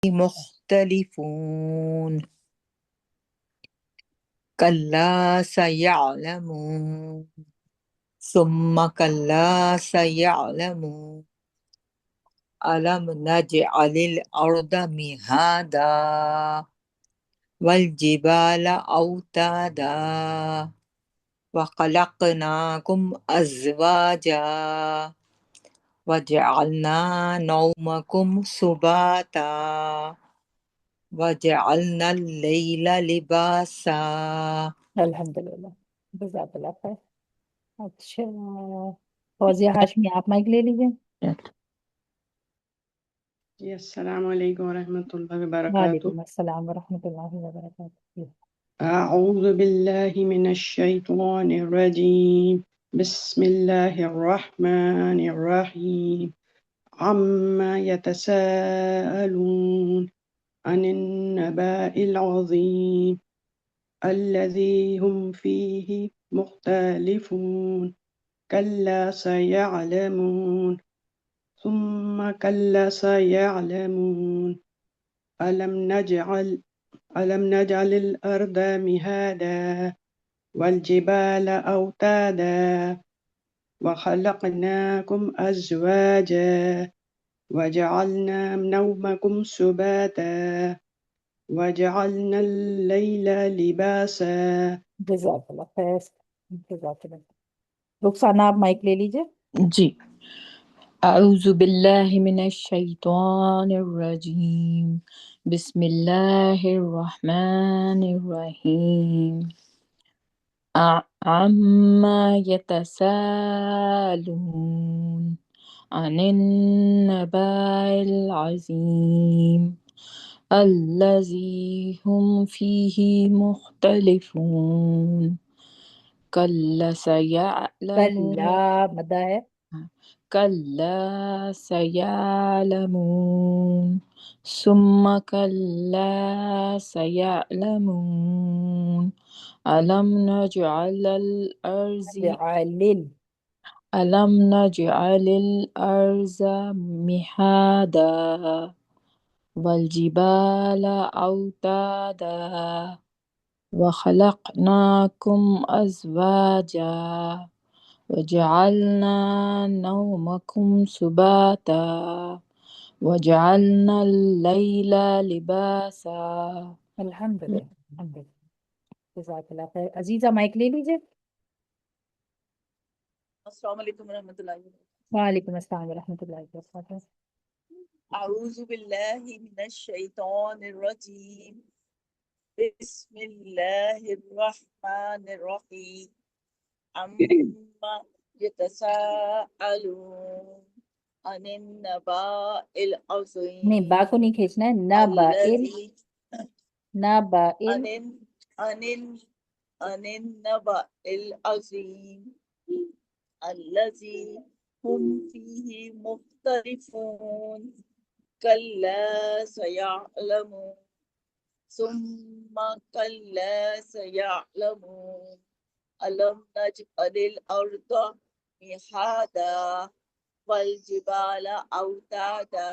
مختلفون كلا سيعلمون ثم كلا سيعلمون ألم نجعل الأرض مهادا والجبال أوتادا وخلقناكم أزواجا وجعلنا نومكم سباتا وجعلنا الليل لباسا. الحمدللہ، جزاک اللہ خیر۔ اچھا، فوزیہ ہاشمی آپ مائک لے لیجیے۔ جی السلام علیکم ورحمۃ اللہ وبرکاتہ۔ وعلیکم السلام ورحمۃ اللہ وبرکاتہ۔ اعوذ باللہ من الشیطان الرجیم، بسم اللہ الرحمن الرحیم، عما يتساءلون عن النبأ العظیم الذی هم فیہ مختلفون کلا سیعلمون ثم كلا سيعلمون ألم نجعل الأرض مهادا والجبال أوتادا وخلقناكم أزواجا وجعلنا نومكم سباتا وجعلنا الليل لباسا۔ جزاک اللہ خیر، جزاک اللہ خیر۔ رخسانہ آپ مائک لے لیجیے۔ جی، اعوذ باللہ من الشیطان الرجیم، بسم اللہ الرحمن الرحیم، عما يتساءلون عن النبأ العظیم الذی هم فیہ مختلفون کلا سیعلمون کلا مدہ ہے، كلا سيعلمون ثم كلا سيعلمون ألم نجعل الأرض مهادا والجبال أوتادا وخلقناكم أزواجا وجعلنا نومكم سباتا وجعلنا الليل لباسا۔ الحمدللہ، الحمدللہ، جزاک اللہ خیر۔ عزیزہ مائک لے لیجیے۔ السلام علیکم ورحمۃ اللہ وبرکاتہ۔ وعلیکم السلام ورحمۃ اللہ وبرکاتہ۔ اعوذ باللہ من الشیطان الرجیم، بسم اللہ الرحمن الرحیم، عما یتساءلون عن النباء العظیم نہیں، با کو نہیں کھینچنا ہے، نبائل، الذی نبائل، عن النبأ العظیم الذی هم فیہ مختلفون کلا سیعلمون ثم کلا سیعلمون ألم نجعل الأرض مهادا والجبال أوتادا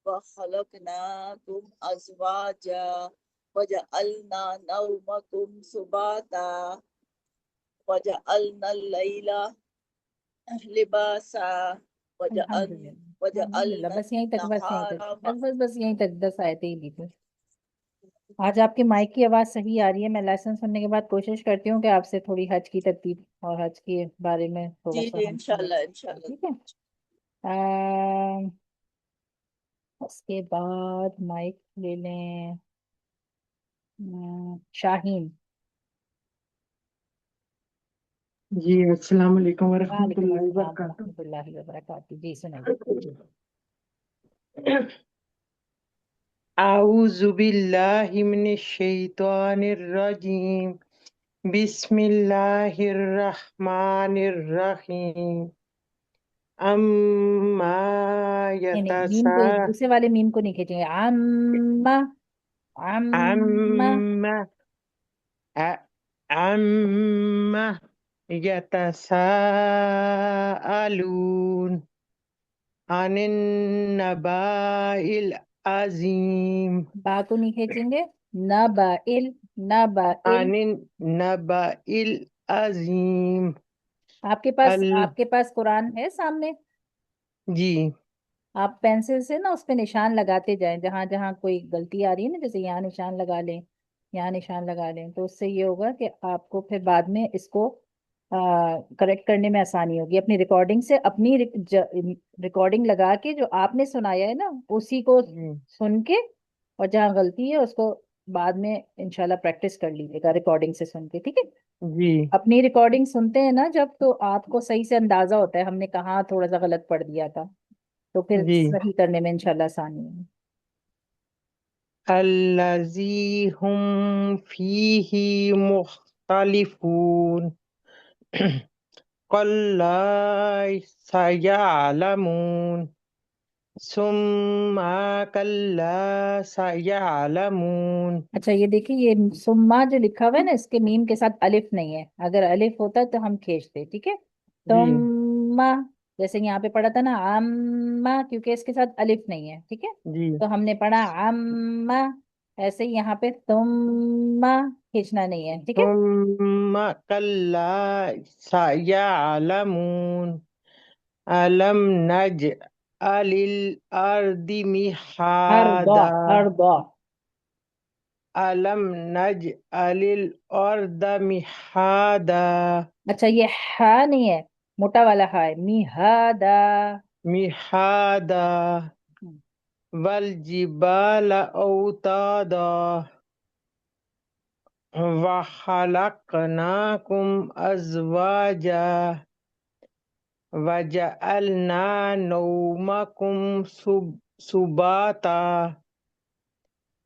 وخلقناكم أزواجا وجعلنا نومكم سباتا وجعلنا الليل لباسا الحمدللہ، بس یہیں تک، بس یہیں تک، بس یہیں تک 10 آیتیں ہی لی تھی۔ آج آپ کے مائک کی آواز صحیح آ رہی ہے۔ میں لیسن سننے کے بعد کوشش کرتی ہوں کہ آپ سے تھوڑی حج کی ترتیب اور حج کے بارے میں تھوڑا سا جی ہم انشاءاللہ انشاءاللہ۔ ٹھیک ہے۔ اس کے بعد مائک لے لیں شاہین۔ جی السلام علیکم ورحمۃ وعلیکم اللہ السلام وبرکاتہ۔ ورحمۃ اللہ وبرکاتہ۔ جی سنائیے۔ اعوذ باللہ من الشیطان الرجیم، بسم اللہ الرحمن الرحیم، اما نہیں، میم کو، دوسرے والے میم کو نہیں کھینچیں گے۔ عما، عما، عما يتساءلون عن النبأ العظیم با کو نہیں کھینچیں گے، نبائل، نبائل۔ عن النبأ العظیم آپ کے پاس قرآن ہے سامنے؟ جی آپ پینسل سے نا اس پہ نشان لگاتے جائیں، جہاں جہاں کوئی غلطی آ رہی ہے نا، جیسے یہاں نشان لگا لیں، یہاں نشان لگا لیں، تو اس سے یہ ہوگا کہ آپ کو پھر بعد میں اس کو کریکٹ کرنے میں آسانی ہوگی۔ اپنی ریکارڈنگ سے اپنی ریکارڈنگ لگا کے جو آپ نے سنایا ہے نا اسی کو جی سن کے، اور جہاں غلطی ہے اس کو بعد میں انشاءاللہ پریکٹس کر لیجیے گا ریکارڈنگ سے سن کے، ٹھیک ہے؟ جی اپنی ریکارڈنگ سنتے ہیں نا جب، تو آپ کو صحیح سے اندازہ ہوتا ہے ہم نے کہاں تھوڑا سا غلط پڑھ دیا تھا، تو پھر جی صحیح کرنے میں انشاءاللہ آسانی ہے۔ الذی ہم فیہ مختلفون کلا سیعلمون ثم کلا سیعلمون۔ اچھا یہ دیکھیں، یہ سما جو لکھا ہوا ہے نا، اس کے میم کے ساتھ الف نہیں ہے، اگر الف ہوتا تو ہم کھینچتے، ٹھیک ہے؟ جی تم، جیسے یہاں پہ پڑھا تھا نا اما، کیونکہ اس کے ساتھ الف نہیں ہے، ٹھیک ہے؟ جی تو ہم نے پڑھا اما، ایسے ہی یہاں پہ تم کھینچنا نہیں ہے، ٹھیک ہے؟ ثم کلا سیعلمون علم نجعل الارض ارضا، مہادا ارضا، علم نجعل الارض مہادا اچھا یہ ہا نہیں ہے، موٹا والا ہا ہے، میہادا۔ مہادا والجبال اوتادا وخلقناکم ازواجا وجعلنا نومکم سباتا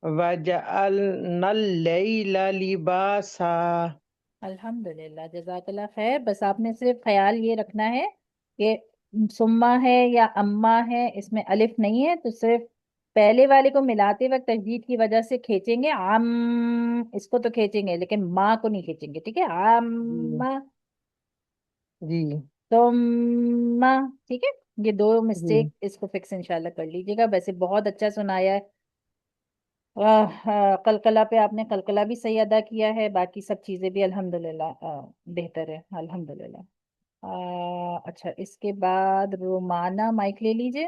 وجعلنا اللیل لباسا۔ الحمدللہ، جزاک اللہ خیر۔ بس آپ نے صرف خیال یہ رکھنا ہے کہ سما ہے یا اما ہے، اس میں الف نہیں ہے، تو صرف پہلے والے کو ملاتے وقت تجدید کی وجہ سے کھینچیں گے، اس کو تو کھینچیں گے لیکن ماں کو نہیں کھینچیں گے، ٹھیک ہے؟ جی جی ثم، ٹھیک ہے؟ یہ دو جی مسٹیک اس کو فکس انشاءاللہ کر لیجیے گا۔ ویسے بہت اچھا سنایا ہے، قلقلہ پہ آپ نے قلقلہ بھی صحیح ادا کیا ہے، باقی سب چیزیں بھی الحمدللہ بہتر ہے، الحمدللہ۔ اچھا اس کے بعد رومانہ مائک لے لیجئے۔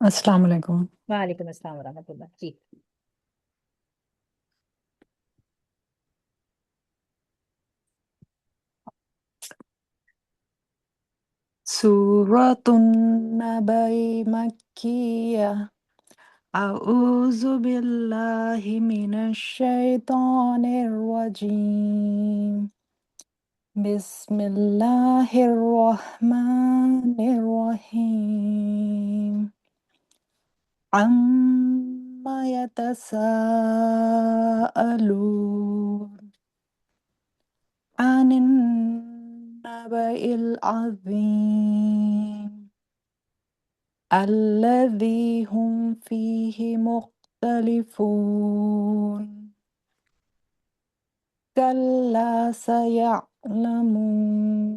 السلام علیکم۔ وعلیکم السلام ورحمۃ اللہ جی۔ سورة النبأ مكية، أعوذ بالله من الشيطان الرجيم، بسم الله الرحمن الرحيم، عما يتساءلون عن النبأ العظيم الذي هم فيه مختلفون كلا سيعلمون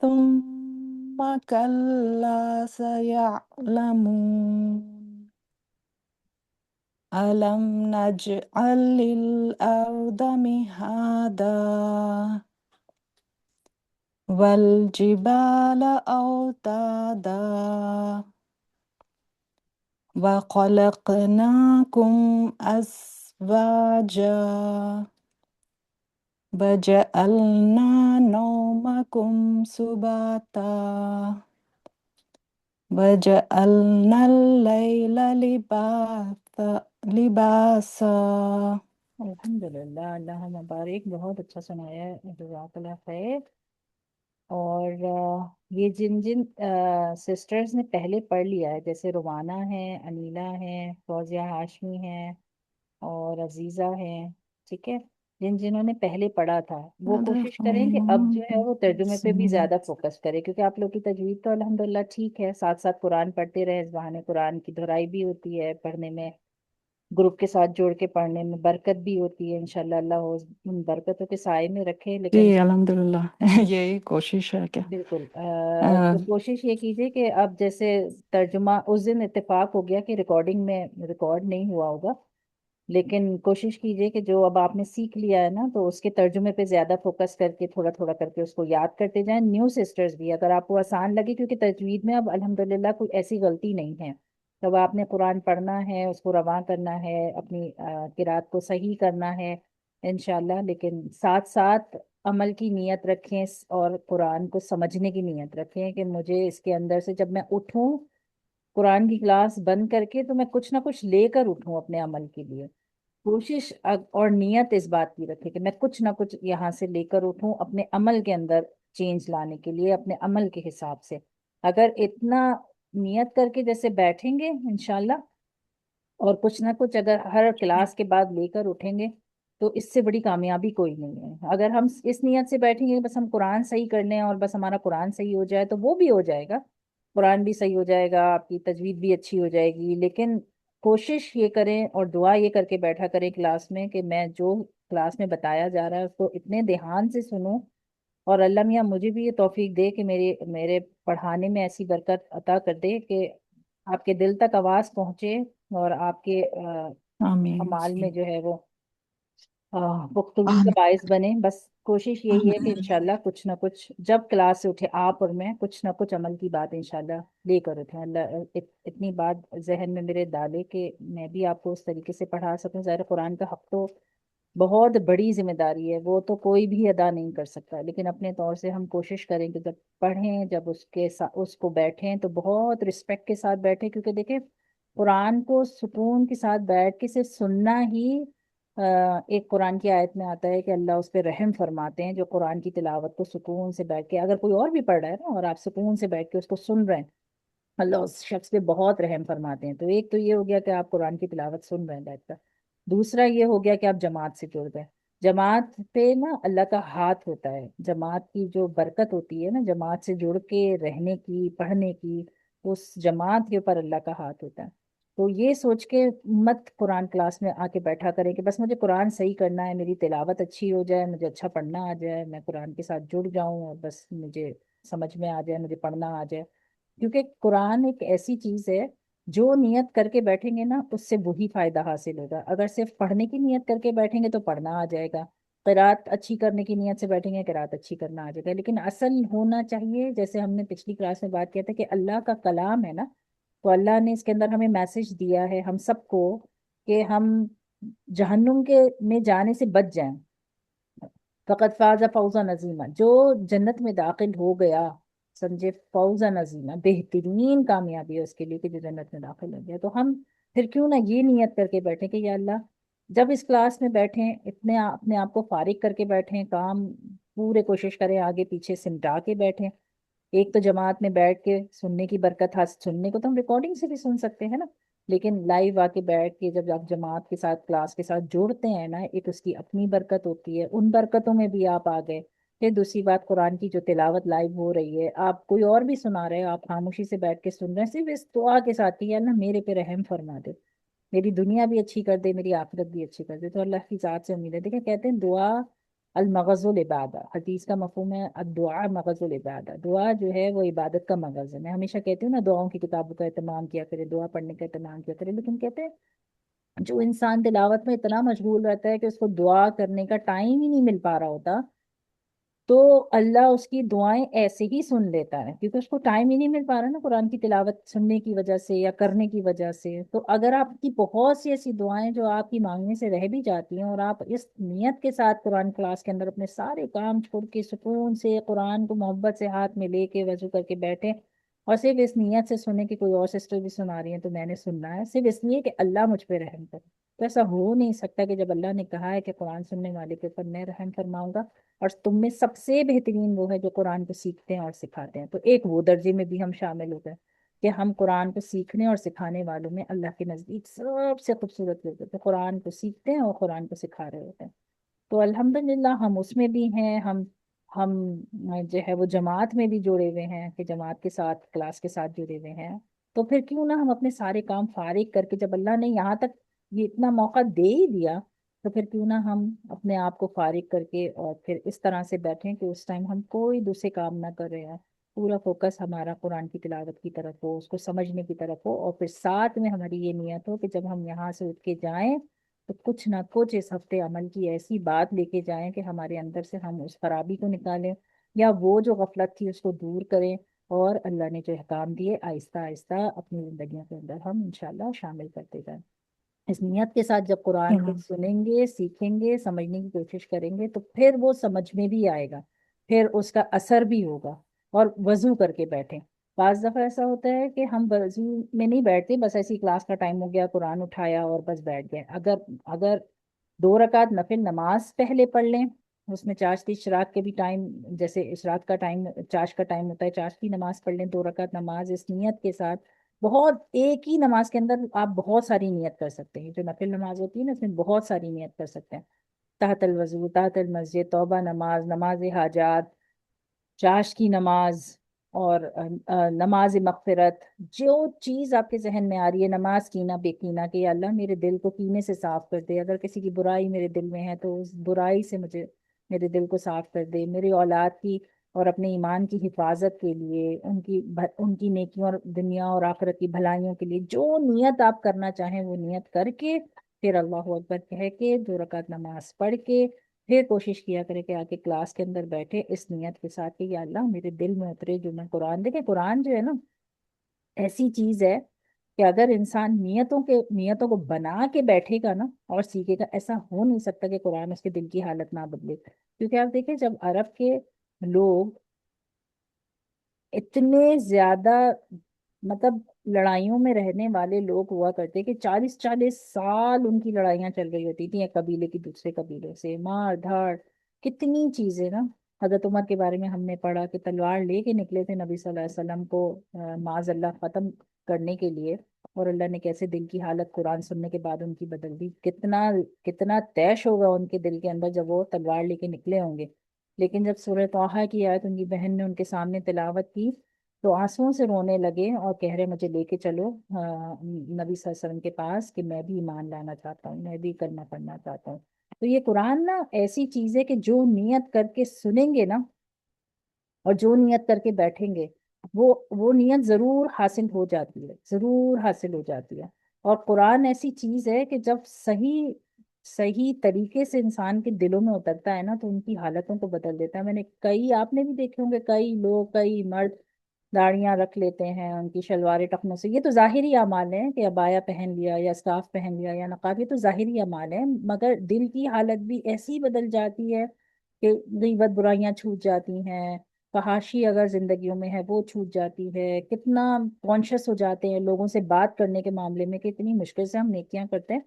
ثم كلا سيعلمون ألم نجعل الأرض مهادا والجبال أوتادا وخلقناكم أزواجا وجعلنا نومكم سباتا وجعلنا الليل لباسا۔ الحمدللہ، اللہ مبارک، بہت اچھا سنایا ہے، جزاک اللہ خیر۔ اور یہ جن جن سسٹرز نے پہلے پڑھ لیا ہے، جیسے روانہ ہیں، انیلا ہیں، فوزیہ ہاشمی ہیں اور عزیزہ ہیں، ٹھیک ہے؟ جنہوں نے پہلے پڑھا تھا وہ کوشش صدق کریں کہ اب جو ہے اللہ وہ ترجمے پہ بھی العظیم۔ زیادہ فوکس کریں، کیونکہ آپ لوگ کی تجوید تو الحمدللہ ٹھیک ہے، ساتھ ساتھ قرآن پڑھتے رہے، اس بہانے قرآن کی دہرائی بھی ہوتی ہے پڑھنے میں، گروپ کے ساتھ جوڑ کے پڑھنے میں برکت بھی ہوتی ہے انشاءاللہ، اللہ ان برکتوں کے سائے میں رکھے۔ لیکن جی الحمدللہ یہی کوشش ہے کہ بالکل تو کوشش یہ کیجیے کہ اب جیسے ترجمہ اس دن اتفاق ہو گیا کہ ریکارڈنگ میں ریکارڈ نہیں ہوا ہوگا، لیکن کوشش کیجیے کہ جو اب آپ نے سیکھ لیا ہے نا تو اس کے ترجمے پہ زیادہ فوکس کر کے تھوڑا تھوڑا کر کے اس کو یاد کرتے جائیں۔ نیو سسٹرز بھی اگر آپ کو آسان لگے، کیونکہ تجوید میں اب الحمدللہ کوئی ایسی غلطی نہیں ہے، جب آپ نے قرآن پڑھنا ہے اس کو رواں کرنا ہے، اپنی قرات کو صحیح کرنا ہے انشاءاللہ، لیکن ساتھ ساتھ عمل کی نیت رکھیں اور قرآن کو سمجھنے کی نیت رکھیں کہ مجھے اس کے اندر سے جب میں اٹھوں قرآن کی کلاس بند کر کے تو میں کچھ نہ کچھ لے کر اٹھوں اپنے عمل کے لیے۔ کوشش اور نیت اس بات کی رکھے کہ میں کچھ نہ کچھ یہاں سے لے کر اٹھوں اپنے عمل کے اندر چینج لانے کے لیے، اپنے عمل کے حساب سے۔ اگر اتنا نیت کر کے جیسے بیٹھیں گے انشاءاللہ، اور کچھ نہ کچھ اگر ہر کلاس کے بعد لے کر اٹھیں گے تو اس سے بڑی کامیابی کوئی نہیں ہے۔ اگر ہم اس نیت سے بیٹھیں گے بس ہم قرآن صحیح کر لیں اور بس ہمارا قرآن صحیح ہو جائے تو وہ بھی ہو جائے گا، قرآن بھی صحیح ہو جائے گا، آپ کی تجوید بھی اچھی ہو جائے گی، لیکن کوشش یہ کریں اور دعا یہ کر کے بیٹھا کریں کلاس میں کہ میں جو کلاس میں بتایا جا رہا ہے اس کو اتنے دھیان سے سنوں، اور اللہ میاں مجھے بھی یہ توفیق دے کہ میرے پڑھانے میں ایسی برکت عطا کر دے کہ آپ کے دل تک آواز پہنچے اور آپ کے آمین اعمال میں جو ہے وہ پختگی کا باعث بنے۔ بس کوشش یہی ہے کہ انشاءاللہ کچھ نہ کچھ جب کلاس سے اٹھے آپ اور میں کچھ نہ کچھ عمل کی بات انشاءاللہ لے کر اٹھیں۔ اللہ اتنی بات ذہن میں میرے ڈالے کہ میں بھی آپ کو اس طریقے سے پڑھا سکوں۔ ظاہر قرآن کا حق تو بہت بڑی ذمہ داری ہے، وہ تو کوئی بھی ادا نہیں کر سکتا، لیکن اپنے طور سے ہم کوشش کریں کہ جب پڑھیں، جب اس کو بیٹھیں تو بہت رسپیکٹ کے ساتھ بیٹھیں، کیونکہ دیکھیں قرآن کو سکون کے ساتھ بیٹھ کے صرف سننا ہی ایک قرآن کی آیت میں آتا ہے کہ اللہ اس پہ رحم فرماتے ہیں جو قرآن کی تلاوت کو سکون سے بیٹھ کے، اگر کوئی اور بھی پڑھ رہا ہے نا اور آپ سکون سے بیٹھ کے اس کو سن رہے ہیں، اللہ اس شخص پہ بہت رحم فرماتے ہیں۔ تو ایک تو یہ ہو گیا کہ آپ قرآن کی تلاوت سن رہے ہیں بیٹھ کر، دوسرا یہ ہو گیا کہ آپ جماعت سے جڑ گئے۔ جماعت پہ نا اللہ کا ہاتھ ہوتا ہے، جماعت کی جو برکت ہوتی ہے نا جماعت سے جڑ کے رہنے کی، پڑھنے کی، اس جماعت کے اوپر اللہ کا ہاتھ ہوتا ہے۔ تو یہ سوچ کے مت قرآن کلاس میں آ کے بیٹھا کریں کہ بس مجھے قرآن صحیح کرنا ہے، میری تلاوت اچھی ہو جائے، مجھے اچھا پڑھنا آ جائے، میں قرآن کے ساتھ جڑ جاؤں اور بس مجھے سمجھ میں آ جائے، مجھے پڑھنا آ جائے۔ کیونکہ قرآن ایک ایسی چیز ہے جو نیت کر کے بیٹھیں گے نا اس سے وہی فائدہ حاصل ہوگا۔ اگر صرف پڑھنے کی نیت کر کے بیٹھیں گے تو پڑھنا آ جائے گا، قرات اچھی کرنے کی نیت سے بیٹھیں گے قرات اچھی کرنا آ جائے گا، لیکن اصل ہونا چاہیے جیسے ہم نے پچھلی کلاس میں بات کیا تھا کہ اللہ کا کلام ہے نا، تو اللہ نے اس کے اندر ہمیں میسج دیا ہے ہم سب کو کہ ہم جہنم کے میں جانے سے بچ جائیں۔ فقط فاز فوزا نظیمہ، جو جنت میں داخل ہو گیا سمجھے فوزا نظیمہ، بہترین کامیابی ہے اس کے لیے کہ جو جنت میں داخل ہو گیا۔ تو ہم پھر کیوں نہ یہ نیت کر کے بیٹھیں کہ یا اللہ جب اس کلاس میں بیٹھیں اتنے اپنے آپ کو فارغ کر کے بیٹھیں، کام پورے کوشش کریں آگے پیچھے سمٹا کے بیٹھیں۔ ایک تو جماعت میں بیٹھ کے سننے کی برکت حاصل، سننے کو تو ہم ریکارڈنگ سے بھی سن سکتے ہیں نا، لیکن لائیو آ کے بیٹھ کے جب آپ جماعت کے ساتھ کلاس کے ساتھ جوڑتے ہیں نا ایک اس کی اپنی برکت ہوتی ہے، ان برکتوں میں بھی آپ آ گئے۔ پھر دوسری بات قرآن کی جو تلاوت لائیو ہو رہی ہے، آپ کوئی اور بھی سنا رہے ہیں، آپ خاموشی سے بیٹھ کے سن رہے ہیں صرف اس دعا کے ساتھ کہ یا اللہ میرے پہ رحم فرما دے، میری دنیا بھی اچھی کر دے، میری آخرت بھی اچھی کر دے۔ تو اللہ کی ذات سے امید ہے۔ دیکھیں کہتے ہیں دعا المغز العبادہ، حدیث کا مفہوم ہے الدعاء مغز العبادہ، دعا جو ہے وہ عبادت کا مغز ہے۔ میں ہمیشہ کہتی ہوں نا دعاؤں کی کتابوں کا اہتمام کیا کرے، دعا پڑھنے کا اہتمام کیا کرے، لیکن کہتے ہیں جو انسان تلاوت میں اتنا مشغول رہتا ہے کہ اس کو دعا کرنے کا ٹائم ہی نہیں مل پا رہا ہوتا، تو اللہ اس کی دعائیں ایسے ہی سن لیتا ہے کیونکہ اس کو ٹائم ہی نہیں مل پا رہا نا قرآن کی تلاوت سننے کی وجہ سے یا کرنے کی وجہ سے۔ تو اگر آپ کی بہت سی ایسی دعائیں جو آپ کی مانگنے سے رہ بھی جاتی ہیں اور آپ اس نیت کے ساتھ قرآن کلاس کے اندر اپنے سارے کام چھوڑ کے سکون سے قرآن کو محبت سے ہاتھ میں لے کے وضو کر کے بیٹھے اور صرف اس نیت سے سنیں کہ کوئی اور سسٹر بھی سنا رہی ہیں تو میں نے سننا ہے صرف اس لیے کہ اللہ مجھ پہ رحم کرے، تو ایسا ہو نہیں سکتا کہ جب اللہ نے کہا ہے کہ قرآن سننے والے کے اوپر میں رحم فرماؤں گا، اور تم میں سب سے بہترین وہ ہے جو قرآن کو سیکھتے ہیں اور سکھاتے ہیں، تو ایک وہ درجے میں بھی ہم شامل ہوتے ہیں کہ ہم قرآن کو سیکھنے اور سکھانے والوں میں اللہ کے نزدیک سب سے خوبصورت لوگ ہوتے ہیں، قرآن کو سیکھتے ہیں اور قرآن کو سکھا رہے ہوتے ہیں۔ تو الحمدللہ ہم اس میں بھی ہیں، ہم جو ہے وہ جماعت میں بھی جڑے ہوئے ہیں کہ جماعت کے ساتھ کلاس کے ساتھ جڑے ہوئے ہیں، تو پھر کیوں نہ ہم اپنے سارے کام فارغ کر کے جب اللہ نے یہاں تک یہ اتنا موقع دے ہی دیا تو پھر کیوں نہ ہم اپنے آپ کو فارغ کر کے اور پھر اس طرح سے بیٹھیں کہ اس ٹائم ہم کوئی دوسرے کام نہ کر رہے ہیں، پورا فوکس ہمارا قرآن کی تلاوت کی طرف ہو، اس کو سمجھنے کی طرف ہو، اور پھر ساتھ میں ہماری یہ نیت ہو کہ جب ہم یہاں سے اٹھ کے جائیں تو کچھ نہ کچھ اس ہفتے عمل کی ایسی بات لے کے جائیں کہ ہمارے اندر سے ہم اس خرابی کو نکالیں، یا وہ جو غفلت تھی اس کو دور کریں، اور اللہ نے جو احکام دیے آہستہ آہستہ اپنی زندگیوں کے اندر ہم انشاءاللہ شامل کرتے جائیں۔ اس نیت کے ساتھ جب قرآن کو سنیں گے، سیکھیں گے، سمجھنے کی کوشش کریں گے تو پھر وہ سمجھ میں بھی آئے گا، پھر اس کا اثر بھی ہوگا۔ اور وضو کر کے بیٹھیں۔ بعض دفعہ ایسا ہوتا ہے کہ ہم وضو میں نہیں بیٹھتے، بس ایسی کلاس کا ٹائم ہو گیا، قرآن اٹھایا اور بس بیٹھ گئے۔ اگر 2 رکعت نفل نماز پہلے پڑھ لیں، اس میں چاشت اشراق کے بھی ٹائم، جیسے اشراق کا ٹائم چاش کا ٹائم ہوتا ہے، چاش کی نماز پڑھ لیں 2 رکعت نماز اس نیت کے ساتھ۔ بہت ایک ہی نماز کے اندر آپ بہت ساری نیت کر سکتے ہیں، جو نفل نماز ہوتی ہے نا اس میں بہت ساری نیت کر سکتے ہیں، تحت الوضو، تحت المسجد، توبہ نماز، نماز حاجات، چاش کی نماز، اور نماز مغفرت، جو چیز آپ کے ذہن میں آ رہی ہے، نماز کینا بے کینا، کہ یا اللہ میرے دل کو کینے سے صاف کر دے، اگر کسی کی برائی میرے دل میں ہے تو اس برائی سے مجھے میرے دل کو صاف کر دے، میری اولاد کی اور اپنے ایمان کی حفاظت کے لیے، ان کی نیکیوں اور دنیا اور آخرت کی بھلائیوں کے لیے جو نیت آپ کرنا چاہیں وہ نیت کر کے پھر اللہ اکبر کہہ کے 2 رکعت نماز پڑھ کے پھر کوشش کیا کرے کہ آ کے کلاس کے اندر بیٹھے اس نیت کے ساتھ کہ یا اللہ میرے دل میں اترے جو میں قرآن، دیکھیں قرآن جو ہے نا ایسی چیز ہے کہ اگر انسان نیتوں کو بنا کے بیٹھے گا نا اور سیکھے گا، ایسا ہو نہیں سکتا کہ قرآن اس کے دل کی حالت نہ بدلے۔ کیونکہ آپ دیکھیں جب عرب کے لوگ اتنے زیادہ مطلب لڑائیوں میں رہنے والے لوگ ہوا کرتے کہ 40 40 سال ان کی لڑائیاں چل رہی ہوتی تھیں، ایک قبیلے کی دوسرے قبیلے سے، مار دھاڑ، کتنی چیزیں نا۔ حضرت عمر کے بارے میں ہم نے پڑھا کہ تلوار لے کے نکلے تھے نبی صلی اللہ علیہ وسلم کو معاذ اللہ ختم کرنے کے لیے، اور اللہ نے کیسے دل کی حالت قرآن سننے کے بعد ان کی بدل دی، کتنا کتنا طیش ہوگا ان کے دل کے اندر جب وہ تلوار لے کے نکلے ہوں گے۔ لیکن جب سورہ طٰہٰ کی آیت ان کی بہن نے ان کے سامنے تلاوت کی تو آنسوؤں سے رونے لگے اور کہہ رہے مجھے لے کے چلو نبی صلی اللہ علیہ وسلم کے پاس کہ میں بھی ایمان لانا چاہتا ہوں، میں بھی کلمہ پڑھنا چاہتا ہوں۔ تو یہ قرآن نا ایسی چیز ہے کہ جو نیت کر کے سنیں گے نا اور جو نیت کر کے بیٹھیں گے وہ نیت ضرور حاصل ہو جاتی ہے، ضرور حاصل ہو جاتی ہے۔ اور قرآن ایسی چیز ہے کہ جب صحیح طریقے سے انسان کے دلوں میں اترتا ہے نا تو ان کی حالتوں کو بدل دیتا ہے۔ میں نے آپ نے بھی دیکھے ہوں گے کئی لوگ، کئی مرد داڑیاں رکھ لیتے ہیں، ان کی شلواریں ٹخنوں سے، یہ تو ظاہری اعمال ہیں کہ عبایا پہن لیا یا اسکارف پہن لیا یا نقاب، یہ تو ظاہری اعمال ہیں، مگر دل کی حالت بھی ایسی بدل جاتی ہے کہ غیبت برائیاں چھوٹ جاتی ہیں، فحاشی اگر زندگیوں میں ہے وہ چھوٹ جاتی ہے، کتنا کانشیس ہو جاتے ہیں لوگوں سے بات کرنے کے معاملے میں کہ اتنی مشکل سے ہم نیکیاں کرتے ہیں،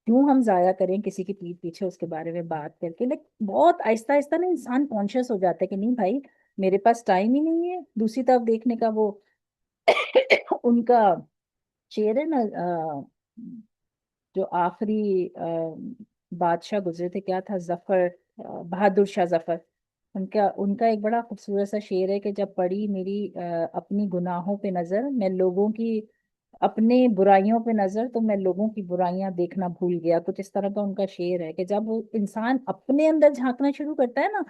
کیوں ہم ضائع کریں کسی کی پیٹھ پیچھے اس کے بارے میں بات کر کے۔ لیکن بہت آہستہ آہستہ نا انسان کانشیس ہو جاتا ہے کہ نہیں بھائی میرے پاس ٹائم ہی نہیں ہے دوسری طرف دیکھنے کا۔ وہ ان کا شعر ہے نا جو آخری بادشاہ گزرے تھے، کیا تھا، ظفر، بہادر شاہ ظفر، ان کا ایک بڑا خوبصورت سا شعر ہے کہ جب پڑی میری اپنی گناہوں پہ نظر، میں لوگوں کی اپنے برائیوں پہ نظر تو میں لوگوں کی برائیاں دیکھنا بھول گیا، کچھ اس طرح کا ان کا شعر ہے کہ جب وہ انسان اپنے اندر جھانکنا شروع کرتا ہے نا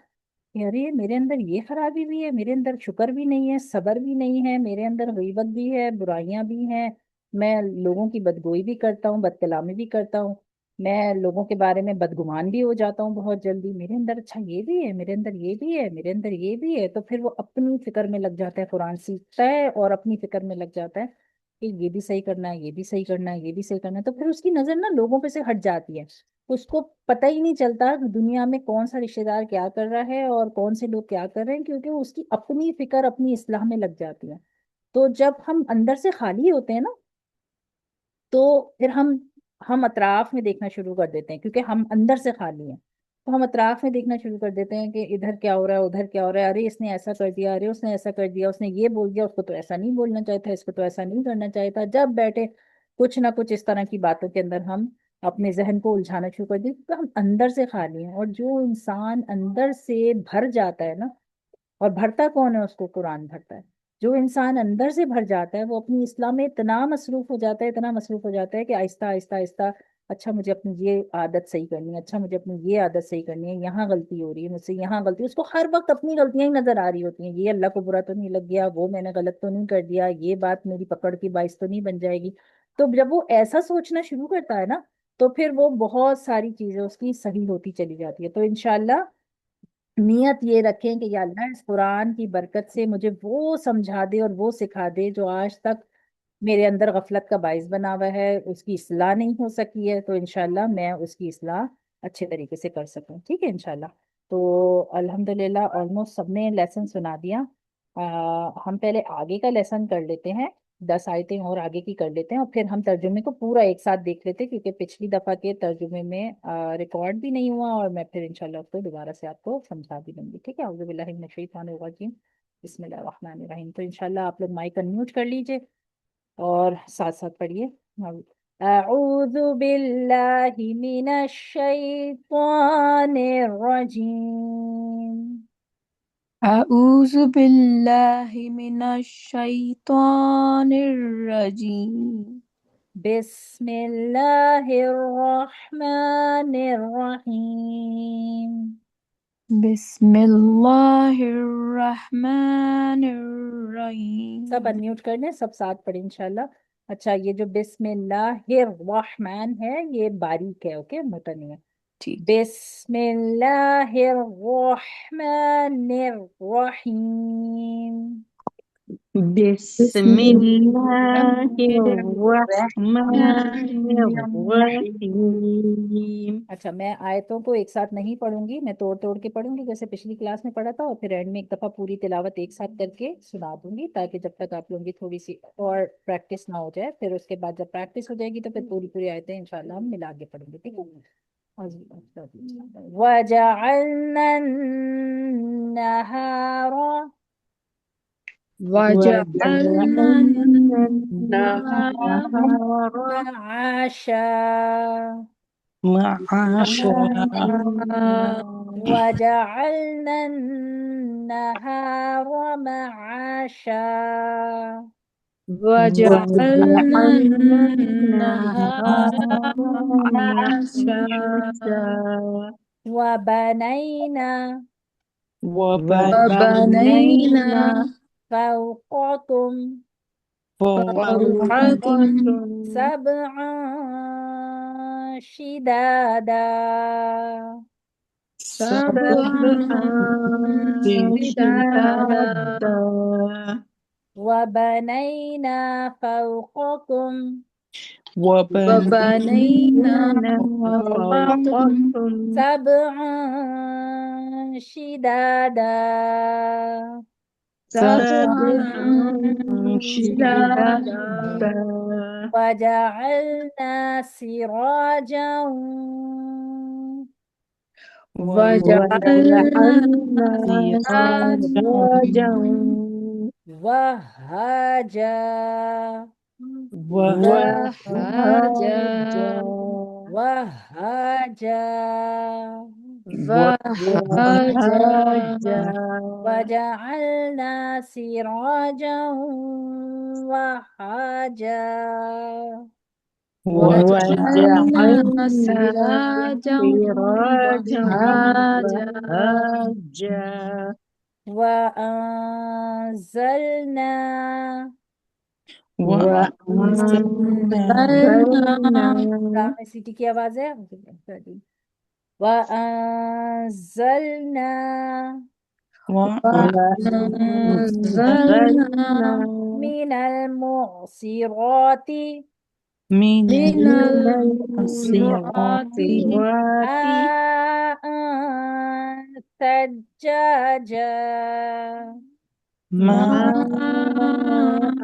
کہ ارے میرے اندر یہ خرابی بھی ہے، میرے اندر شکر بھی نہیں ہے، صبر بھی نہیں ہے، میرے اندر غیبت بھی ہے، برائیاں بھی ہیں، میں لوگوں کی بدگوئی بھی کرتا ہوں، بد کلامی بھی کرتا ہوں، میں لوگوں کے بارے میں بدگمان بھی ہو جاتا ہوں بہت جلدی، میرے اندر اچھا یہ بھی ہے، میرے اندر یہ بھی ہے، میرے اندر یہ بھی ہے، تو پھر وہ اپنی فکر میں لگ جاتا ہے، قرآن سیکھتا ہے اور اپنی فکر میں لگ جاتا ہے کہ یہ بھی صحیح کرنا ہے، یہ بھی صحیح کرنا ہے، یہ بھی صحیح کرنا ہے، تو پھر اس کی نظر نا لوگوں پہ سے ہٹ جاتی ہے، اس کو پتہ ہی نہیں چلتا دنیا میں کون سا رشتہ دار کیا کر رہا ہے اور کون سے لوگ کیا کر رہے ہیں، کیونکہ اس کی اپنی فکر اپنی اصلاح میں لگ جاتی ہے۔ تو جب ہم اندر سے خالی ہوتے ہیں نا تو پھر ہم اطراف میں دیکھنا شروع کر دیتے ہیں، کیونکہ ہم اندر سے خالی ہیں تو ہم اطراف میں دیکھنا شروع کر دیتے ہیں کہ ادھر کیا ہو رہا ہے، ادھر کیا ہو رہا ہے، ارے اس نے ایسا کر دیا، ارے اس نے ایسا کر دیا، اس نے یہ بول دیا، اس کو تو ایسا نہیں بولنا چاہیے تھا، اس کو تو ایسا نہیں کرنا چاہیے تھا۔ جب بیٹھے کچھ نہ کچھ اس طرح کی باتوں کے اندر ہم اپنے ذہن کو الجھانا شروع کر دیں کیونکہ ہم اندر سے خالی ہیں، اور جو انسان اندر سے بھر جاتا ہے نا، اور بھرتا کون ہے، اس کو قرآن بھرتا ہے۔ جو انسان اندر سے بھر جاتا ہے وہ اپنی اصلاح میں اتنا مصروف ہو جاتا ہے، اتنا مصروف ہو جاتا ہے کہ آہستہ آہستہ آہستہ اچھا مجھے اپنی یہ عادت صحیح کرنی ہے، اچھا مجھے اپنی یہ عادت صحیح کرنی ہے، یہاں غلطی ہو رہی ہے مجھ سے، یہاں غلطی، اس کو ہر وقت اپنی غلطیاں ہی نظر آ رہی ہوتی ہیں، یہ اللہ کو برا تو نہیں لگ گیا، وہ میں نے غلط تو نہیں کر دیا، یہ بات میری پکڑ کی باعث تو نہیں بن جائے گی. تو جب وہ ایسا سوچنا شروع کرتا ہے نا تو پھر وہ بہت ساری چیزیں اس کی صحیح ہوتی چلی جاتی ہے. تو انشاءاللہ نیت یہ رکھیں کہ یا اللہ اس قرآن کی برکت سے مجھے وہ سمجھا دے اور وہ سکھا دے جو آج تک میرے اندر غفلت کا باعث بنا ہوا ہے، اس کی اصلاح نہیں ہو سکی ہے، تو انشاءاللہ میں اس کی اصلاح اچھے طریقے سے کر سکوں. ٹھیک ہے انشاءاللہ. تو الحمدللہ آلموسٹ سب نے لیسن سنا دیا. ہم پہلے آگے کا لیسن کر لیتے ہیں، 10 آیتیں اور آگے کی کر لیتے ہیں، اور پھر ہم ترجمے کو پورا ایک ساتھ دیکھ لیتے ہیں، کیونکہ پچھلی دفعہ کے ترجمے میں ریکارڈ بھی نہیں ہوا، اور میں پھر انشاءاللہ اس کو دوبارہ سے آپ کو سمجھا بھی دوں گی. ٹھیک ہے. اعوذ باللہ من الشیطان الرجیم، بسم اللہ الرحمن الرحیم. تو انشاءاللہ آپ لوگ مائک انمیوٹ کر لیجئے اور ساتھ ساتھ پڑھیے. اعوذ باللہ من الشیطان الرجیم، اعوذ باللہ من الشیطان الرجیم، بسم اللہ الرحمن الرحیم. بسم اللہ الرحمن الرحیم. سب انمیوٹ کر لیں، سب ساتھ پڑھیں انشاءاللہ. اچھا یہ جو بسم اللہ الرحمن ہے یہ باریک ہے، اوکے، موٹا نہیں ہے. ٹھیک. بسم اللہ الرحمن الرحیم. بسم بسم اللہ اللہ الرحمن الرحیم. اچھا میں آیتوں کو ایک ساتھ نہیں پڑھوں گی، میں توڑ توڑ کے پڑھوں گی جیسے پچھلی کلاس میں پڑھا تھا، اور پھر اینڈ میں ایک دفعہ پوری تلاوت ایک ساتھ کر کے سنا دوں گی، تاکہ جب تک آپ لوگوں کی تھوڑی سی اور پریکٹس نہ ہو جائے، پھر اس کے بعد جب پریکٹس ہو جائے گی تو پھر پوری پوری آیتیں انشاءاللہ ہم ملا کے پڑھیں گے. ٹھیک ہے. وَجَعَلْنَا النَّهَارَ وَجَعَلْنَا وَجَعَلْنَا النَّهَارَ النَّهَارَ مَعَاشًا معاشرا وَجَعَلْنَا النَّهَارَ مَعَاشًا وَجَعَلْنَا وَجَعَلْنَا النَّهَارَ النَّهَارَ مَعَاشًا مَعَاشًا وَبَنَيْنَا وَبَنَيْنَا وَبَنَيْنَا فَوْقَكُمْ فَوْقَكُمْ فَوْقَكُمْ سَبْعًا شِدَادًا سَبْعًا سَبْعًا شِدَادًا شِدَادًا وَبَنَيْنَا فَوْقَكُمْ وَبَنَيْنَا وَبَنَيْنَا فَوْقَكُمْ فَوْقَكُمْ سَبْعًا شِدَادًا سَبْعًا سَبْعًا شِدَادًا شِدَادًا وَجَعَلْنَا سِرَاجًا وَجَعَلْنَا وَجَعَلْنَا سِرَاجًا سِرَاجًا وَهَّاجًا وَهَّاجًا وَهَّاجًا وَهَّاجًا وَهَّاجًا وَهَّاجًا وَجَعَلْنَا سِرَاجًا وَهَّاجًا وَجَعَلْنَا وَجَعَلْنَا سِرَاجًا سِرَاجًا وَهَّاجًا وَهَّاجًا وَأَنزَلْنَا وَأَنزَلْنَا وَأَنزَلْنَا میں سیٹی کی آواز ہے. وَأَنزَلْنَا وَأَنزَلْنَا وَأَنزَلْنَا مِنَ الْمُعْصِرَاتِ مِنَ مِنَ الْمُعْصِرَاتِ الْمُعْصِرَاتِ مَاءً ثَجَّاجًا مَاءً مَاءً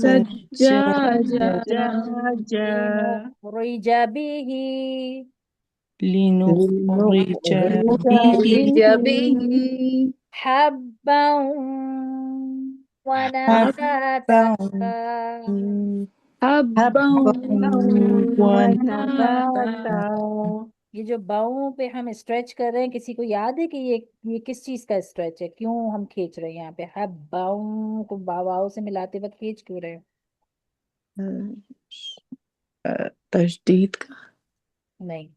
ثَجَّاجًا ثَجَّاجًا لِنُخْرِجَ بِهِ لِنُخْرِجَ لِنُخْرِجَ بِهِ بِهِ حَبًّا حَبًّا وَنَبَاتًا. حَبًّا حَبًّا وَنَبَاتًا. وَنَبَاتًا. یہ جو باؤں پہ ہم اسٹریچ کر رہے ہیں، کسی کو یاد ہے کہ یہ کس چیز کا اسٹریچ ہے؟ کیوں ہم کھینچ رہے ہیں یہاں پہ؟ باؤں کو باؤں سے ملاتے وقت کھینچ کیوں رہے ہیں؟ تشدید کا. نہیں،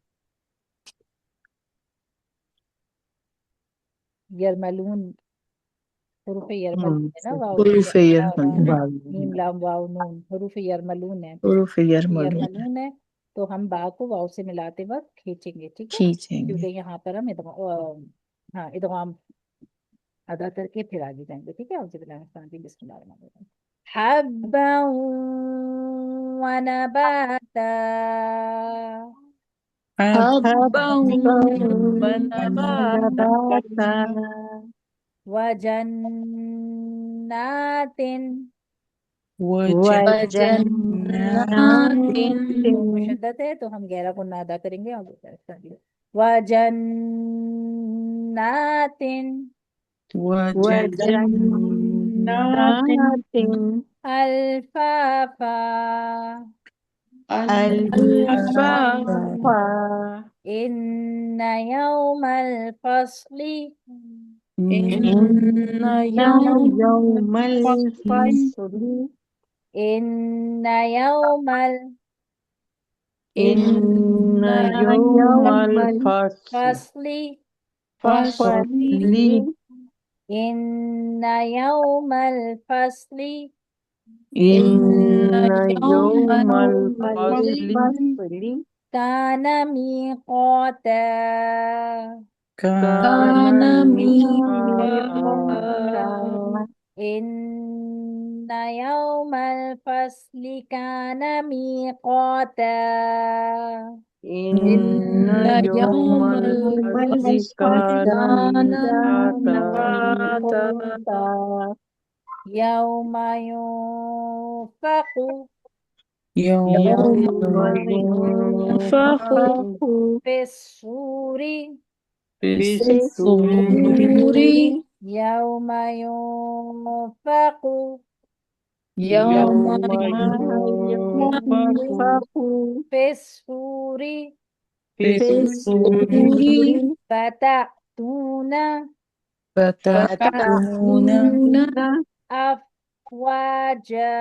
یرملون حروف یرملون ہے نا، واو حروف یرملون میم لام واو نون، حروف یرملون ہے، حروف یرملون یرملون ہے، تو ہم با کو واو سے ملاتے وقت کھینچیں گے، ٹھیک ہے، کھینچیں گے. کیونکہ یہاں پر ہم ہاں ادغام ادا کر کے پھر آگے جائیں گے، ٹھیک ہے. اعوذ باللہ من الشیطان الرجیم، بسم اللہ الرحمن الرحیم. حبا ونباتا حبا ونباتا وجنات وجنات مشدد ہے تو ہم گہرا گنہ ادا کریں گے. وجنات وجنات الفافا الفافا إن يوم الفصل إن يوم الفصل إن يوم إن يوم الفصل الفصل إن يوم الفصل إن يوم الفصل كان ميقاتا كان ميقاتا إن يوم الفصل كان ميقاتا إن يوم الفصل كان ميقاتا يوم ينفق يوم ينفخ في الصور في الصور يوم ينفق يوم ينفخ في الصور في الصور فتأتون فتأتون أفواجا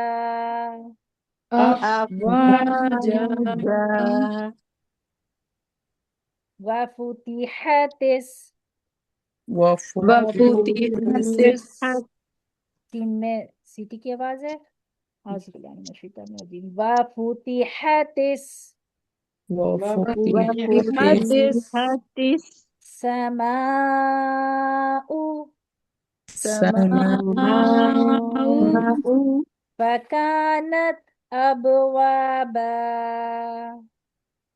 أفواجا وفتحت وفتحت تین میں سیٹی کی آواز ہے. اعوذ باللہ من الشیطان الرجیم. وفتحت وفتحت السماء السماء فكانت أبوابا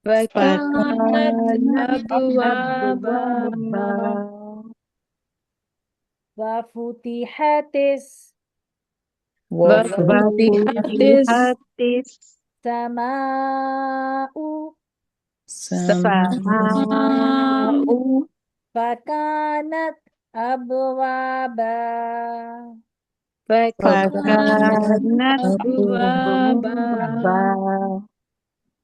فكانت أبوابا وفتحت وفتحت السماء السماء فكانت أبوابا فكانت أبوابا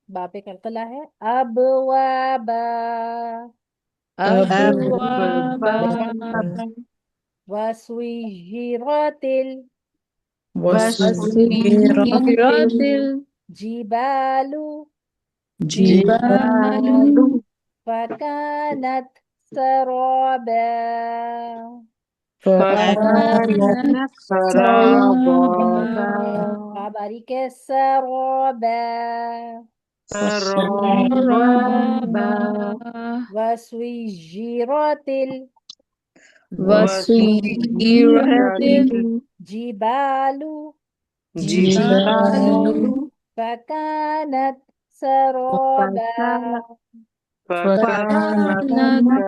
با پہ قلقلہ ہے. أبوابا أبوابا وسيرت وسيرت الجبال الجبال فكانت سرابا فكانت سرابا باریک ہے. سرابا سرابا وسيرت وسيرت الجبال الجبال فكانت سرابا. فكانت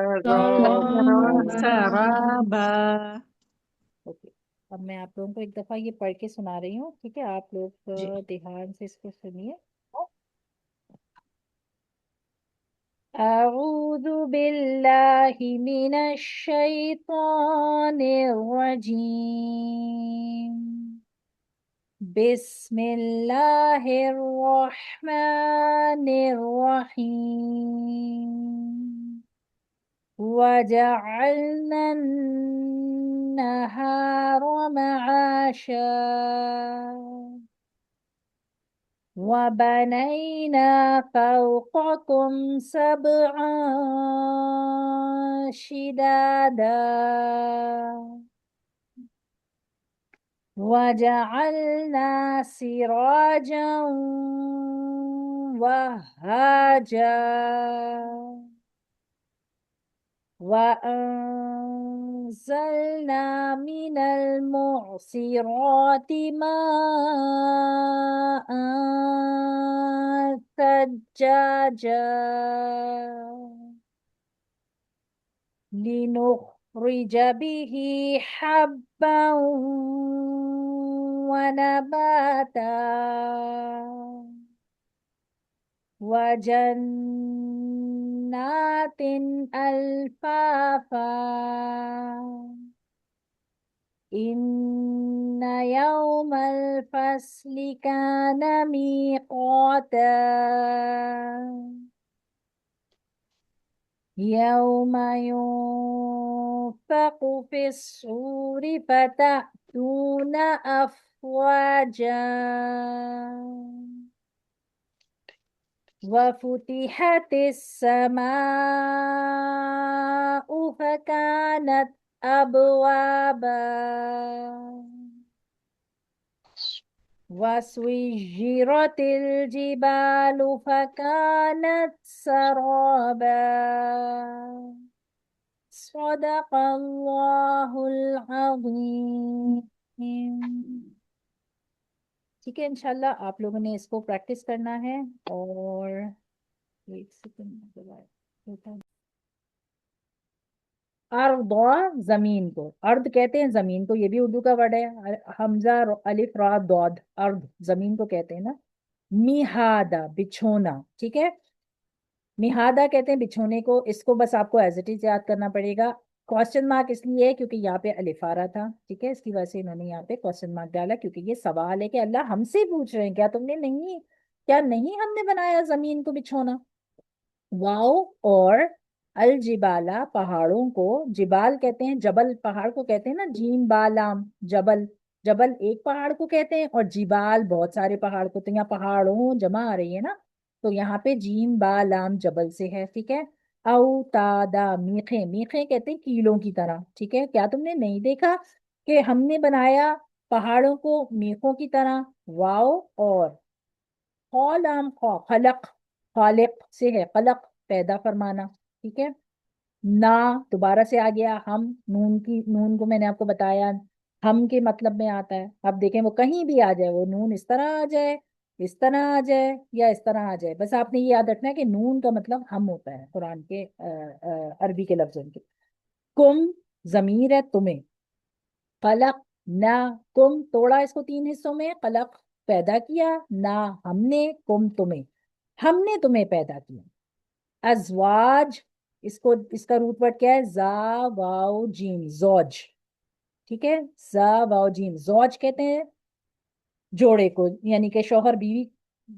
سرابا. اوکے، اب میں آپ لوگوں کو ایک دفعہ یہ پڑھ کے سنا رہی ہوں، ٹھیک ہے؟ آپ لوگ دھیان سے اس کو سنیے. اعوذ باللہ من الشیطان الرجیم، بسم اللہ الرحمن الرحیم. وجعلنا النهار معاشا وَبَنَيْنَا فَوْقَكُمْ سَبْعًا شِدَادًا وَجَعَلْنَا سِرَاجًا وَهَّاجًا وَأَنزَلْنَا مِنَ الْمُعْصِرَاتِ مَاءً ثَجَّاجًا لِنُخْرِجَ بِهِ حَبًّا وَنَبَاتًا وَجَنَّاتٍ أَلْفَافًا إِنَّ يَوْمَ الْفَصْلِ كَانَ مِيقَاتًا يَوْمَ يُنفَخُ فِي الصُّورِ فَتَأْتُونَ أَفْوَاجًا وَفُتِحَتِ السَّمَاءُ فَكَانَتْ أَبْوَابًا وَسُيِّرَتِ الْجِبَالُ فَكَانَتْ سَرَابًا صدق اللہ العظیم. ٹھیک ہے، انشاءاللہ آپ لوگوں نے اس کو پریکٹس کرنا ہے. اور ایک سیکنڈ، ارض، زمین کو ارض کہتے ہیں. زمین کو، یہ بھی اردو کا ورڈ ہے، حمزہ الف را دود، ارض زمین کو کہتے ہیں نا. میہادا، بچھونا. ٹھیک ہے، میہادا کہتے ہیں بچھونے کو. اس کو بس آپ کو ایز اٹ از یاد کرنا پڑے گا. کوشچن مارک اس لیے ہے کیونکہ یہاں پہ الف آ رہا تھا. ٹھیک ہے، اس کی وجہ سے انہوں نے یہاں پہ کوشچن مارک ڈالا، کیونکہ یہ سوال ہے کہ اللہ ہم سے پوچھ رہے ہیں کیا تم نے نہیں، کیا نہیں ہم نے بنایا زمین کو بچھونا. واؤ. اور الجبالا، پہاڑوں کو. جبال کہتے ہیں جبل، پہاڑ کو کہتے ہیں نا جیم بالام جبل. جبل ایک پہاڑ کو کہتے ہیں اور جبال بہت سارے پہاڑ کو. تو یہاں پہاڑوں جمع آ رہی ہے نا، تو یہاں پہ جیم بالام جبل سے ہے. ٹھیک ہے. او تادا، میخیں. میخیں کہتے ہیں کیلوں کی طرح. ٹھیک ہے، کیا تم نے نہیں دیکھا کہ ہم نے بنایا پہاڑوں کو میخوں کی طرح. واؤ. اور خالام، خلق، خالق سے ہے، خلق پیدا فرمانا. ٹھیک ہے. نا دوبارہ سے آ گیا. ہم، نون کی، نون کو میں نے آپ کو بتایا ہم کے مطلب میں آتا ہے. اب دیکھیں وہ کہیں بھی آ جائے، وہ نون اس طرح آ جائے، اس طرح آ جائے یا اس طرح آ جائے، بس آپ نے یہ یاد رکھنا ہے کہ نون کا مطلب ہم ہوتا ہے قرآن کے عربی کے لفظوں کے. کم ضمیر ہے تمہیں. خلق نہ کم، توڑا اس کو تین حصوں میں. خلق پیدا کیا، نہ ہم نے، کم تمہیں، ہم نے تمہیں پیدا کیا. ازواج، اس کو، اس کا روٹ ورڈ کیا ہے؟ زا واو جیم، زوج. ٹھیک ہے، زا واو جیم، زوج کہتے ہیں جوڑے کو، یعنی کہ شوہر بیوی،